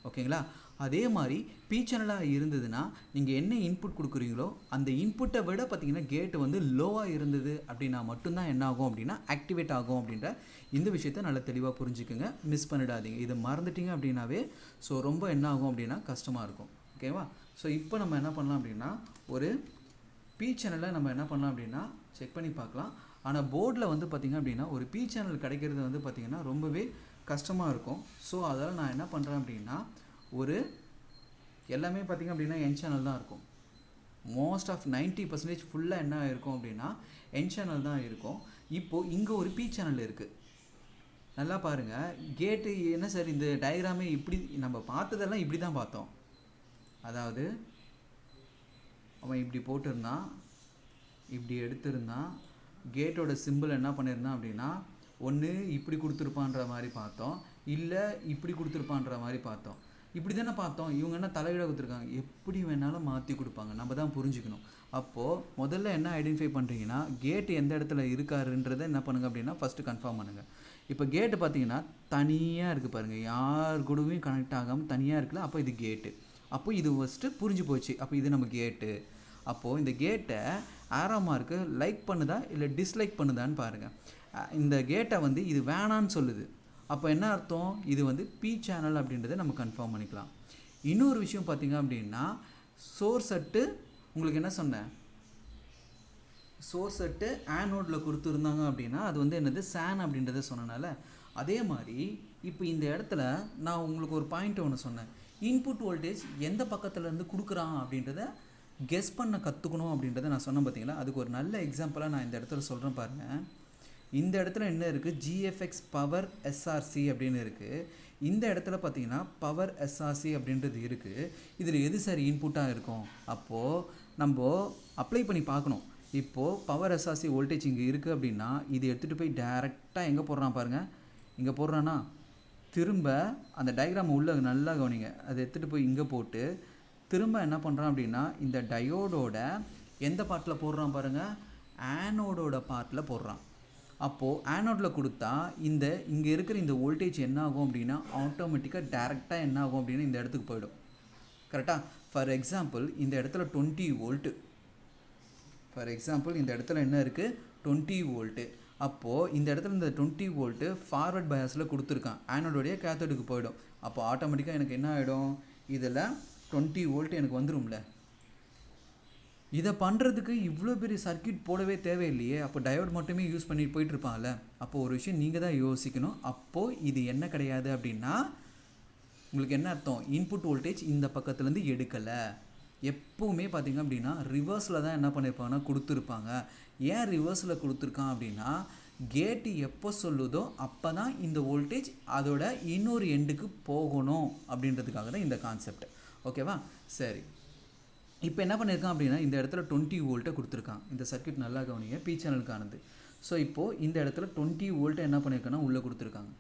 ஓகேங்களா? அதே மாதிரி பி சேனலாக இருந்ததுன்னா நீங்கள் என்ன இன்புட் கொடுக்குறீங்களோ அந்த இன்புட்டை விட பார்த்தீங்கன்னா கேட்டு வந்து லோவாக இருந்தது அப்படின்னா மட்டும்தான் என்ன ஆகும் அப்படின்னா ஆக்டிவேட் ஆகும் அப்படின்ற இந்த விஷயத்த நல்லா தெளிவாக புரிஞ்சுக்குங்க. மிஸ் பண்ணிடாதீங்க. இதை மறந்துட்டீங்க அப்படின்னாவே ஸோ ரொம்ப என்ன ஆகும் அப்படின்னா கஷ்டமாக இருக்கும். ஓகேவா? ஸோ இப்போ நம்ம என்ன பண்ணலாம் அப்படின்னா ஒரு பி சேனலை நம்ம என்ன பண்ணலாம் அப்படின்னா செக் பண்ணி பார்க்கலாம். ஆனால் போர்டில் வந்து பார்த்திங்க அப்படின்னா ஒரு பி சேனல் கிடைக்கிறது வந்து பார்த்திங்கன்னா ரொம்பவே கஷ்டமாக இருக்கும். ஸோ அதனால் நான் என்ன பண்ணுறேன் அப்படின்னா ஒரு எல்லாமே பார்த்திங்க அப்படின்னா என் சேனல் தான் இருக்கும். மோஸ்ட் ஆஃப் 90% ஃபுல்லாக என்ன இருக்கும் அப்படின்னா என் சேனல் தான் இருக்கும். இப்போது இங்கே ஒரு பி சேனல் இருக்குது. நல்லா பாருங்கள். கேட்டு என்ன சார் இந்த டயக்ராமே இப்படி நம்ம பார்த்ததெல்லாம் இப்படி தான் பார்த்தோம். அதாவது அவன் இப்படி போட்டிருந்தான், இப்படி எடுத்திருந்தான். கேட்டோட சிம்பிள் என்ன பண்ணியிருந்தான் அப்படின்னா ஒன்று இப்படி கொடுத்துருப்பான்ற மாதிரி பார்த்தோம், இல்லை இப்படி கொடுத்துருப்பான்ற மாதிரி பார்த்தோம். இப்படி தானே பார்த்தோம். இவங்க என்ன தலையிட கொடுத்துருக்காங்க, எப்படி வேணாலும் மாற்றி கொடுப்பாங்க. நம்ம தான் புரிஞ்சுக்கணும். அப்போது முதல்ல என்ன ஐடென்டிஃபை பண்ணுறீங்கன்னா கேட்டு எந்த இடத்துல இருக்காருன்றதை என்ன பண்ணுங்கள் அப்படின்னா ஃபஸ்ட்டு கன்ஃபார்ம் பண்ணுங்கள். இப்போ கேட்டு பார்த்தீங்கன்னா தனியாக இருக்குது பாருங்கள், யார் கூடவும் கனெக்ட் ஆகாமல் தனியாக இருக்குல்ல. அப்போ இது கேட்டு. அப்போ இது ஃபஸ்ட்டு புரிஞ்சு போச்சு. அப்போ இது நம்ம கேட்டு. அப்போது இந்த கேட்டை ஆரோ மார்க்கு லைக் பண்ணுதா இல்லை டிஸ்லைக் பண்ணுதான்னு பாருங்கள். இந்த கேட்டை வந்து இது வேணான்னு சொல்லுது. அப்போ என்ன அர்த்தம்? இது வந்து பி சேனல் அப்படின்றத நம்ம கன்ஃபார்ம் பண்ணிக்கலாம். இன்னொரு விஷயம் பார்த்திங்க அப்படின்னா சோர்ஸ் அட்டு உங்களுக்கு என்ன சொன்னேன், சோர்ஸ் அட்டு ஆனோடில் கொடுத்துருந்தாங்க அப்படின்னா அது வந்து என்னது சான் அப்படின்றத சொன்னனால, அதே மாதிரி இப்போ இந்த இடத்துல நான் உங்களுக்கு ஒரு பாயிண்ட் ஒன்று சொன்னேன். இன்புட் வோல்டேஜ் எந்த பக்கத்துலேருந்து கொடுக்குறான் அப்படின்றத கெஸ் பண்ண கற்றுக்கணும் அப்படின்றத நான் சொன்னேன் பார்த்தீங்களா. அதுக்கு ஒரு நல்ல எக்ஸாம்பிளாக நான் இந்த இடத்துல சொல்கிறேன் பாருங்கள். இந்த இடத்துல என்ன இருக்குது, ஜிஎஃப்எக்ஸ் பவர் எஸ்ஆர்சி அப்படின்னு இருக்குது. இந்த இடத்துல பார்த்தீங்கன்னா பவர் எஸ்ஆர்சி அப்படின்றது இருக்குது. இதில் எது சரி இன்புட்டாக இருக்கும்? அப்போது நம்ம அப்ளை பண்ணி பார்க்கணும். இப்போது பவர் எஸ்ஆர்சி வோல்டேஜ் இங்கே இருக்குது அப்படின்னா இது எடுத்துகிட்டு போய் டைரெக்டாக எங்கே போடுறான் பாருங்கள், இங்கே போடுறான்னா திரும்ப அந்த டயக்ராம் உள்ளே நல்லா கவனிங்க. அதை எடுத்துகிட்டு போய் இங்கே போட்டு திரும்ப என்ன பண்ணுறான் அப்படின்னா இந்த டயோடோட எந்த பார்ட்டில் போடுறான் பாருங்கள், ஆனோடோட பார்ட்டில் போடுறான். அப்போது ஆனோடில் கொடுத்தா இந்த இங்கே இருக்கிற இந்த வோல்டேஜ் என்ன ஆகும் அப்படின்னா ஆட்டோமேட்டிக்காக டேரெக்டாக என்ன ஆகும் அப்படின்னா இந்த இடத்துக்கு போயிடும். கரெக்டாக? ஃபார் எக்ஸாம்பிள் இந்த இடத்துல 20 வோல்ட்டு, ஃபார் எக்ஸாம்பிள் இந்த இடத்துல என்ன இருக்குது 20 வோல்ட்டு. அப்போது இந்த இடத்துல இந்த 20 வோல்ட்டு ஃபார்வர்ட் பயாஸில் கொடுத்துருக்கான், ஆனோடோடைய கேத்தோடுக்கு போயிடும். அப்போ ஆட்டோமேட்டிக்காக எனக்கு என்ன ஆகிடும், இதில் 20 வோல்ட்டு எனக்கு வந்துடும்ல. இதை பண்ணுறதுக்கு இவ்வளோ பெரிய சர்க்கியூட் போடவே தேவையில்லையே. அப்போ டயோட் மட்டுமே யூஸ் பண்ணிட்டு போயிட்டுருப்பாங்கல்ல. அப்போது ஒரு விஷயம் நீங்கள் தான் யோசிக்கணும். அப்போது இது என்ன கிடையாது அப்படின்னா உங்களுக்கு என்ன அர்த்தம், இன்புட் வோல்டேஜ் இந்த பக்கத்துலேருந்து எடுக்கலை. எப்போவுமே பார்த்திங்க அப்படின்னா ரிவர்ஸில் தான் என்ன பண்ணியிருப்பாங்கன்னா கொடுத்துருப்பாங்க. ஏன் ரிவர்ஸில் கொடுத்துருக்கான் அப்படின்னா கேட்டு எப்போ சொல்லுதோ அப்போ தான் இந்த வோல்டேஜ் அதோட இன்னொரு எண்டுக்கு போகணும் அப்படின்றதுக்காக தான் இந்த கான்செப்ட். ஓகேவா? சரி, இப்போ என்ன பண்ணியிருக்கான் அப்படின்னா இந்த இடத்துல 20 வோல்ட்டை கொடுத்துருக்கான். இந்த சர்க்யூட் நல்லா கவனிங்க, பி சேனலுக்கானது. ஸோ இப்போது இந்த இடத்துல 20 வோல்ட்டை என்ன பண்ணியிருக்காங்கன்னா உள்ளே கொடுத்துருக்காங்க.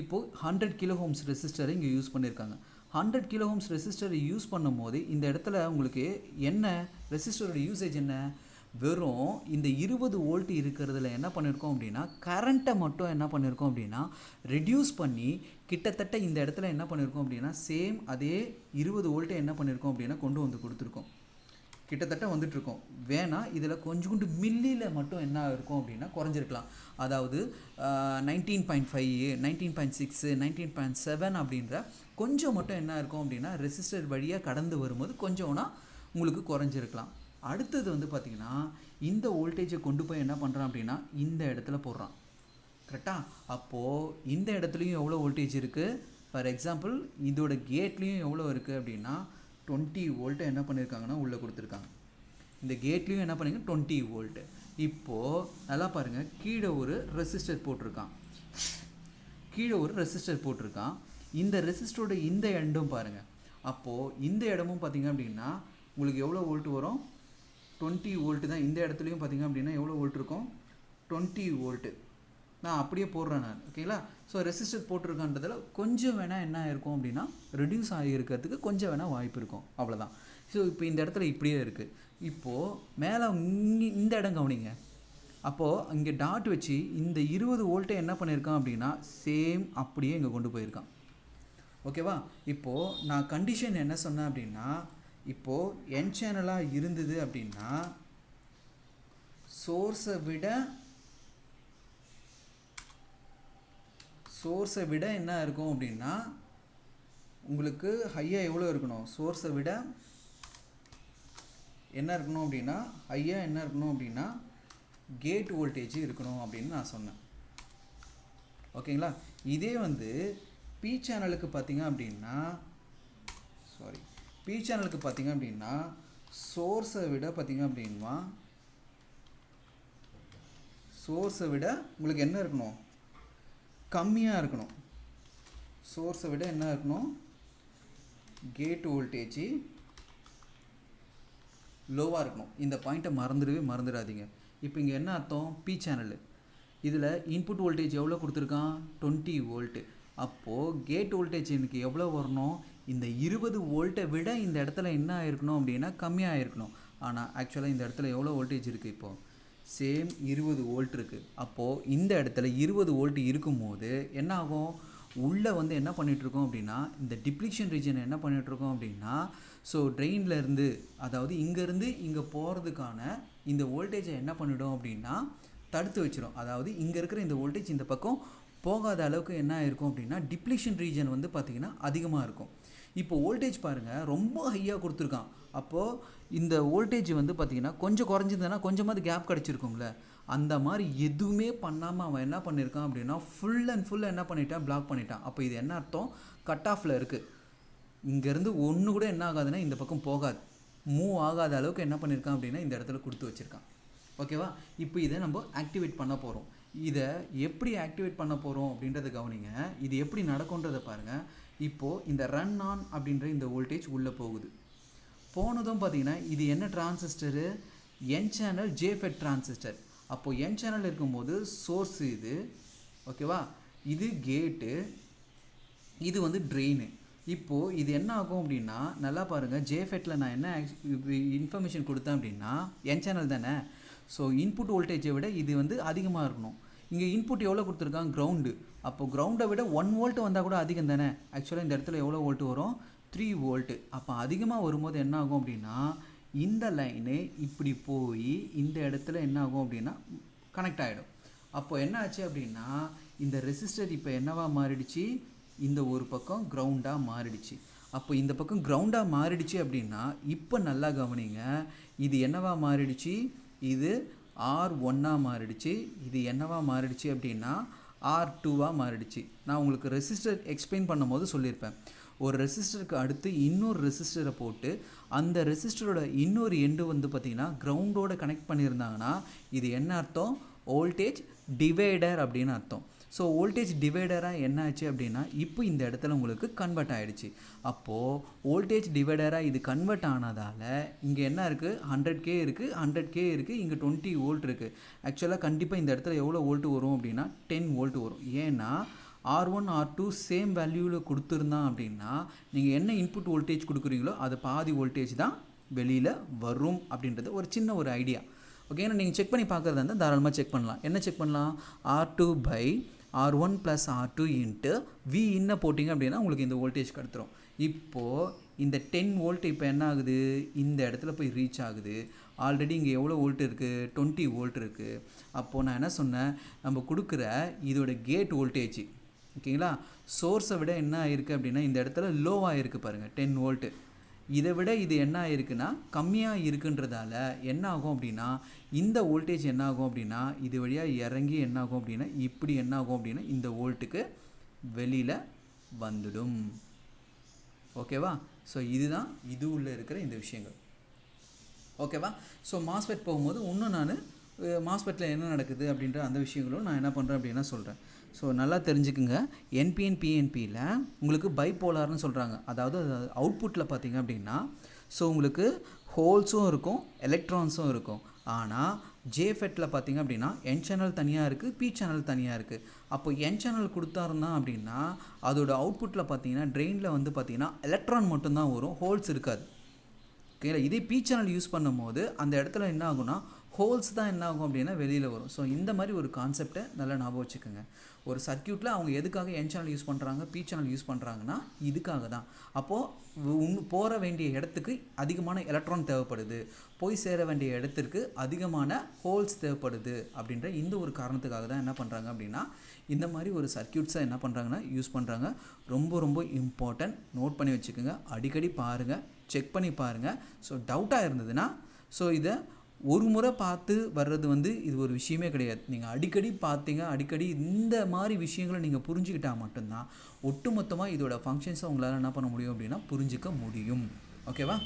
இப்போது 100 கிலோ ஹோம்ஸ் ரெசிஸ்டரை இங்கே யூஸ் பண்ணியிருக்காங்க. 100 கிலோ ஹோம்ஸ் ரெசிஸ்டரை யூஸ் பண்ணும் போது இந்த இடத்துல உங்களுக்கு என்ன ரெசிஸ்டரோட யூசேஜ் என்ன, வெறும் இந்த 20 வோல்ட் இருக்கிறதுல என்ன பண்ணியிருக்கோம் அப்படின்னா கரண்ட்டை மட்டும் என்ன பண்ணியிருக்கோம் அப்படின்னா ரெடியூஸ் பண்ணி கிட்டத்தட்ட இந்த இடத்துல என்ன பண்ணியிருக்கோம் அப்படின்னா சேம் அதே 20 வோல்ட்டை என்ன பண்ணியிருக்கோம் அப்படின்னா கொண்டு வந்து கொடுத்துருக்கோம். கிட்டத்தட்ட வந்துட்டுருக்கோம். வேணால் இதில் கொஞ்சோண்டு மில்லியில் மட்டும் என்ன இருக்கும் அப்படின்னா குறைஞ்சிருக்கலாம். அதாவது 19.5 19.6 19.7 அப்படின்ற கொஞ்சம் மட்டும் என்ன இருக்கும் அப்படின்னா ரெசிஸ்டர் வழியாக கடந்து வரும்போது கொஞ்சம்னா உங்களுக்கு குறைஞ்சிருக்கலாம். அடுத்தது வந்து பார்த்திங்கன்னா இந்த வோல்டேஜை கொண்டு போய் என்ன பண்ணுறான் அப்படின்னா இந்த இடத்துல போடுறான். கரெக்டாக? அப்போது இந்த இடத்துலையும் எவ்வளோ வோல்டேஜ் இருக்குது, ஃபார் எக்ஸாம்பிள் இதோட கேட்லேயும் எவ்வளோ இருக்குது அப்படின்னா 20 வோல்ட்டை என்ன பண்ணியிருக்காங்கன்னா உள்ளே கொடுத்துருக்காங்க. இந்த கேட்லேயும் என்ன பண்ணிங்க 20 வோல்ட்டு. இப்போது நல்லா பாருங்கள், கீழே ஒரு ரெசிஸ்டர் போட்டிருக்கான். இந்த ரெசிஸ்டரோட இந்த எண்டும் பாருங்கள். அப்போது இந்த இடமும் பார்த்திங்க அப்படின்னா உங்களுக்கு எவ்வளோ வோல்ட் வரும், 20 வோல்ட்டு தான். இந்த இடத்துலையும் பார்த்திங்க அப்படின்னா எவ்வளோ வோல்ட் இருக்கும், 20 வோல்ட்டு. நான் அப்படியே போடுறேன் நான். ஓகேங்களா? ஸோ ரெசிஸ்டர் போட்டிருக்கான்றதில் கொஞ்சம் வேணால் என்ன இருக்கும் அப்படின்னா ரெடியூஸ் ஆகியிருக்கிறதுக்கு கொஞ்சம் வேணால் வாய்ப்பு இருக்கும், அவ்வளோதான். ஸோ இப்போ இந்த இடத்துல இப்படியே இருக்குது. இப்போது மேலே இந்த இடம் கவனிங்க. அப்போது இங்கே டாட் வச்சு இந்த 20 வோல்ட்டை என்ன பண்ணியிருக்கான் அப்படின்னா சேம் அப்படியே இங்கே கொண்டு போயிருக்கான். ஓகேவா? இப்போது நான் கண்டிஷன் என்ன சொன்னேன் அப்படின்னா இப்போது என் சேனலாக இருந்தது அப்படின்னா சோர்ஸை விட என்ன இருக்கும் அப்படின்னா உங்களுக்கு ஹையாக எவ்வளோ இருக்கணும், சோர்ஸை விட என்ன இருக்கணும் அப்படின்னா ஹையாக என்ன இருக்கணும் அப்படின்னா கேட் வோல்டேஜ் இருக்கணும் அப்படின்னு நான் சொன்னேன். ஓகேங்களா? இதே வந்து பி சேனலுக்கு பார்த்தீங்க அப்படின்னா சோர்ஸை விட பார்த்தீங்க அப்படின்னா சோர்ஸை விட உங்களுக்கு என்ன இருக்கணும், கம்மியாக இருக்கணும். சோர்ஸை விட என்ன இருக்கணும், கேட் வோல்டேஜ் லோவாக இருக்கணும். இந்த பாயிண்ட்டை மறந்துடாதீங்க. இப்போ இங்கே என்ன அர்த்தம், பி சேனலு இதில் இன்புட் வோல்டேஜ் எவ்வளோ கொடுத்துருக்கான், 20 வோல்ட்டு. அப்போது கேட் வோல்டேஜ் எனக்கு எவ்வளோ வரணும், இந்த 20 வோல்ட்டை விட இந்த இடத்துல என்ன ஆயிருக்கணும் அப்படின்னா கம்மியாக இருக்கணும். ஆனால் ஆக்சுவலாக இந்த இடத்துல எவ்வளோ வோல்டேஜ் இருக்குது, இப்போது சேம் 20 வோல்ட் இருக்குது. அப்போது இந்த இடத்துல 20 வோல்ட் இருக்கும்போது என்ன ஆகும், உள்ளே வந்து என்ன பண்ணிகிட்ருக்கோம் அப்படின்னா இந்த டிப்ளிஷன் ரீஜன் என்ன பண்ணிகிட்ருக்கோம் அப்படின்னா ஸோ ட்ரெயின்லேருந்து அதாவது இங்கேருந்து இங்கே போகிறதுக்கான இந்த வோல்டேஜை என்ன பண்ணிடும் அப்படின்னா தடுத்து வச்சிடும். அதாவது இங்கே இருக்கிற இந்த வோல்டேஜ் இந்த பக்கம் போகாத அளவுக்கு என்ன ஆயிருக்கும் அப்படின்னா டிப்ளிஷன் ரீஜன் வந்து பார்த்திங்கன்னா அதிகமாக இருக்கும். இப்போ வோல்டேஜ் பாருங்கள் ரொம்ப ஹையாக கொடுத்துருக்கான். அப்போது இந்த வோல்டேஜ் வந்து பார்த்திங்கன்னா கொஞ்சம் குறைஞ்சிருந்ததுன்னா கொஞ்சமாவது கேப் கிடச்சிருக்கும்ல. அந்த மாதிரி எதுவுமே பண்ணாமல் அவன் என்ன பண்ணியிருக்கான் அப்படின்னா ஃபுல் அண்ட் ஃபுல்லாக என்ன பண்ணிட்டான், பிளாக் பண்ணிட்டான். அப்போ இது என்ன அர்த்தம், கட் ஆஃபில் இருக்குது. இங்கேருந்து ஒன்று கூட என்ன ஆகாதுன்னா இந்த பக்கம் போகாது, மூவ் ஆகாத அளவுக்கு என்ன பண்ணியிருக்கான் அப்படின்னா இந்த இடத்துல கொடுத்து வச்சுருக்கான். ஓகேவா? இப்போ இதை நம்ம ஆக்டிவேட் பண்ண போகிறோம். இதை எப்படி ஆக்டிவேட் பண்ண போகிறோம் அப்படின்றத கவனிங்க. இது எப்படி நடக்கும்ன்றதை பாருங்கள். இப்போது இந்த ரன் ஆன் அப்படின்ற இந்த வோல்டேஜ் உள்ளே போகுது. போனதும் பார்த்தீங்கன்னா இது என்ன டிரான்சிஸ்டரு, என் சேனல் ஜேஃபெட் டிரான்சிஸ்டர். அப்போது என் சேனல் இருக்கும்போது சோர்ஸு இது, ஓகேவா, இது கேட்டு, இது வந்து ட்ரெயினு. இப்போது இது என்ன ஆகும் அப்படின்னா நல்லா பாருங்கள், ஜேஃபெட்டில் நான் என்ன இன்ஃபர்மேஷன் கொடுத்தேன் அப்படின்னா என் சேனல் தானே, ஸோ இன்புட் வோல்டேஜை விட இது வந்து அதிகமாக இருக்கணும். இங்கே இன்புட் எவ்வளோ கொடுத்துருக்காங்க, கிரவுண்டு. அப்போது கிரவுண்டை விட 1 வோல்ட் வந்தால் கூட அதிகம் தானே. ஆக்சுவலாக இந்த இடத்துல எவ்வளோ வோல்ட் வரும், 3 வோல்ட்டு. அப்போ அதிகமாக வரும்போது என்ன ஆகும் அப்படின்னா இந்த லைனு இப்படி போய் இந்த இடத்துல என்ன ஆகும் அப்படின்னா கனெக்ட் ஆகிடும். அப்போது என்ன ஆச்சு அப்படின்னா இந்த ரெசிஸ்டர் இப்போ என்னவா மாறிடுச்சு, இந்த ஒரு பக்கம் கிரவுண்டாக மாறிடுச்சு. அப்போ இந்த பக்கம் கிரவுண்டாக மாறிடுச்சு அப்படின்னா இப்போ நல்லா கவனிங்க, இது என்னவா மாறிடுச்சு, இது R1ஆக மாறிடுச்சு. இது என்னவா மாறிடுச்சு அப்படின்னா R2ஆக மாறிடுச்சு. நான் உங்களுக்கு ரெசிஸ்டர் எக்ஸ்பிளைன் பண்ணும் போது சொல்லியிருப்பேன், ஒரு ரெசிஸ்டருக்கு அடுத்து இன்னொரு ரெசிஸ்டரை போட்டு அந்த ரெசிஸ்டரோட இன்னொரு எண்டு வந்து பார்த்திங்கன்னா கிரவுண்டோட கனெக்ட் பண்ணியிருந்தாங்கன்னா இது என்ன அர்த்தம், வோல்டேஜ் டிவைடர் அப்படின்னு அர்த்தம். ஸோ வோல்டேஜ் டிவைடராக என்ன ஆச்சு அப்படின்னா இப்போ இந்த இடத்துல உங்களுக்கு கன்வெர்ட் ஆகிடுச்சு. அப்போது வோல்டேஜ் டிவைடராக இது கன்வெர்ட் ஆனதால் இங்கே என்ன இருக்குது, 100K இருக்குது, 100K இருக்குது, இங்கே 20 வோல்ட் இருக்குது. ஆக்சுவலாக கண்டிப்பாக இந்த இடத்துல எவ்வளோ வோல்ட் வரும் அப்படின்னா 10 வோல்ட் வரும். ஏன்னா R1 R2 சேம் வேல்யூவில் கொடுத்துருந்தான் அப்படின்னா நீங்கள் என்ன இன்புட் வோல்டேஜ் கொடுக்குறீங்களோ அது பாதி வோல்டேஜ் தான் வெளியில் வரும் அப்படின்றது ஒரு சின்ன ஒரு ஐடியா. ஓகேனா நீங்கள் செக் பண்ணி பார்க்குறதா இருந்தால் தாராளமாக செக் பண்ணலாம். என்ன செக் பண்ணலாம், R2/R1 + R2 இன்ட்டு V இன்ன போட்டிங்க அப்படின்னா உங்களுக்கு இந்த வோல்டேஜ் கிடைத்துரும். இப்போது இந்த 10 வோல்ட் இப்போ என்ன ஆகுது, இந்த இடத்துல போய் ரீச் ஆகுது. ஆல்ரெடி இங்கே எவ்வளோ வோல்ட் இருக்குது, 20 வோல்ட் இருக்குது. அப்போது நான் என்ன சொன்னேன், நம்ம கொடுக்குற இதோட கேட் வோல்டேஜ் ஓகேங்களா, சோர்ஸை விட என்ன ஆகிருக்கு அப்படின்னா இந்த இடத்துல லோவாக இருக்குது பாருங்கள், 10 வோல்ட்டு. இதை விட இது என்ன ஆகிருக்குன்னா கம்மியாக இருக்குன்றதால என்ன ஆகும் அப்படின்னா இந்த வோல்டேஜ் என்ன ஆகும் அப்படின்னா இது வழியாக இறங்கி என்ன ஆகும் அப்படின்னா இப்படி என்ன ஆகும் அப்படின்னா இந்த வோல்ட்டுக்கு வெளியில் வந்துடும். ஓகேவா? ஸோ இதுதான் இது உள்ளே இருக்கிற இந்த விஷயங்கள். ஓகேவா? ஸோ மாஸ்பெட் போகும்போது இன்னும் நான் மாஸ்பெட்டில் என்ன நடக்குது அப்படின்ற அந்த விஷயங்களும் நான் என்ன பண்ணுறேன் அப்படின்னா சொல்கிறேன். ஸோ நல்லா தெரிஞ்சுக்குங்க, என்பிஎன் பிஎன்பியில் உங்களுக்கு பைபோலார்னு சொல்கிறாங்க. அதாவது அவுட்புட்டில் பார்த்தீங்க அப்படின்னா ஸோ உங்களுக்கு ஹோல்ஸும் இருக்கும் எலக்ட்ரான்ஸும் இருக்கும். ஆனால் ஜேஃபெட்டில் பார்த்தீங்க அப்படின்னா என் சேனல் தனியாக இருக்குது, பி சேனல் தனியாக இருக்குது. அப்போ என் சேனல் கொடுத்தாருந்தான் அப்படின்னா அதோட அவுட்புட்டில் பார்த்தீங்கன்னா ட்ரெயினில் வந்து பார்த்தீங்கன்னா எலக்ட்ரான் மட்டும்தான் வரும், ஹோல்ஸ் இருக்காது. ஓகேங்களா? இதே பி சேனல் யூஸ் பண்ணும்போது அந்த இடத்துல என்ன ஆகும்னா ஹோல்ஸ் தான் என்ன ஆகும் அப்படின்னா வெளியில் வரும். ஸோ இந்த மாதிரி ஒரு கான்செப்டை நல்லா ஞாபகம் வச்சுக்கோங்க. ஒரு சர்க்யூட்டில் அவங்க எதுக்காக என் சேனல் யூஸ் பண்ணுறாங்க, பி சேனல் யூஸ் பண்ணுறாங்கன்னா இதுக்காக தான். அப்போது போகிற வேண்டிய இடத்துக்கு அதிகமான எலக்ட்ரான் தேவைப்படுது, போய் சேர வேண்டிய இடத்திற்கு அதிகமான ஹோல்ஸ் தேவைப்படுது அப்படின்ற இந்த ஒரு காரணத்துக்காக தான் என்ன பண்ணுறாங்க அப்படின்னா இந்த மாதிரி ஒரு சர்க்யூட்ஸை என்ன பண்ணுறாங்கன்னா யூஸ் பண்ணுறாங்க. ரொம்ப ரொம்ப இம்பார்ட்டன்ட், நோட் பண்ணி வச்சுக்கோங்க, அடிக்கடி பாருங்கள், செக் பண்ணி பாருங்கள். ஸோ டவுட்டாக இருந்ததுன்னா ஸோ இதை ஒரு முறை பார்த்து வர்றது வந்து இது ஒரு விஷயமே கிடையாது. நீங்கள் அடிக்கடி பார்த்தீங்க, அடிக்கடி இந்த மாதிரி விஷயங்களை நீங்கள் புரிஞ்சுக்கிட்டால் மட்டும்தான் ஒட்டுமொத்தமாக இதோட ஃபங்க்ஷன்ஸை உங்களால் என்ன பண்ண முடியும் அப்படின்னா புரிஞ்சிக்க முடியும். ஓகேவா?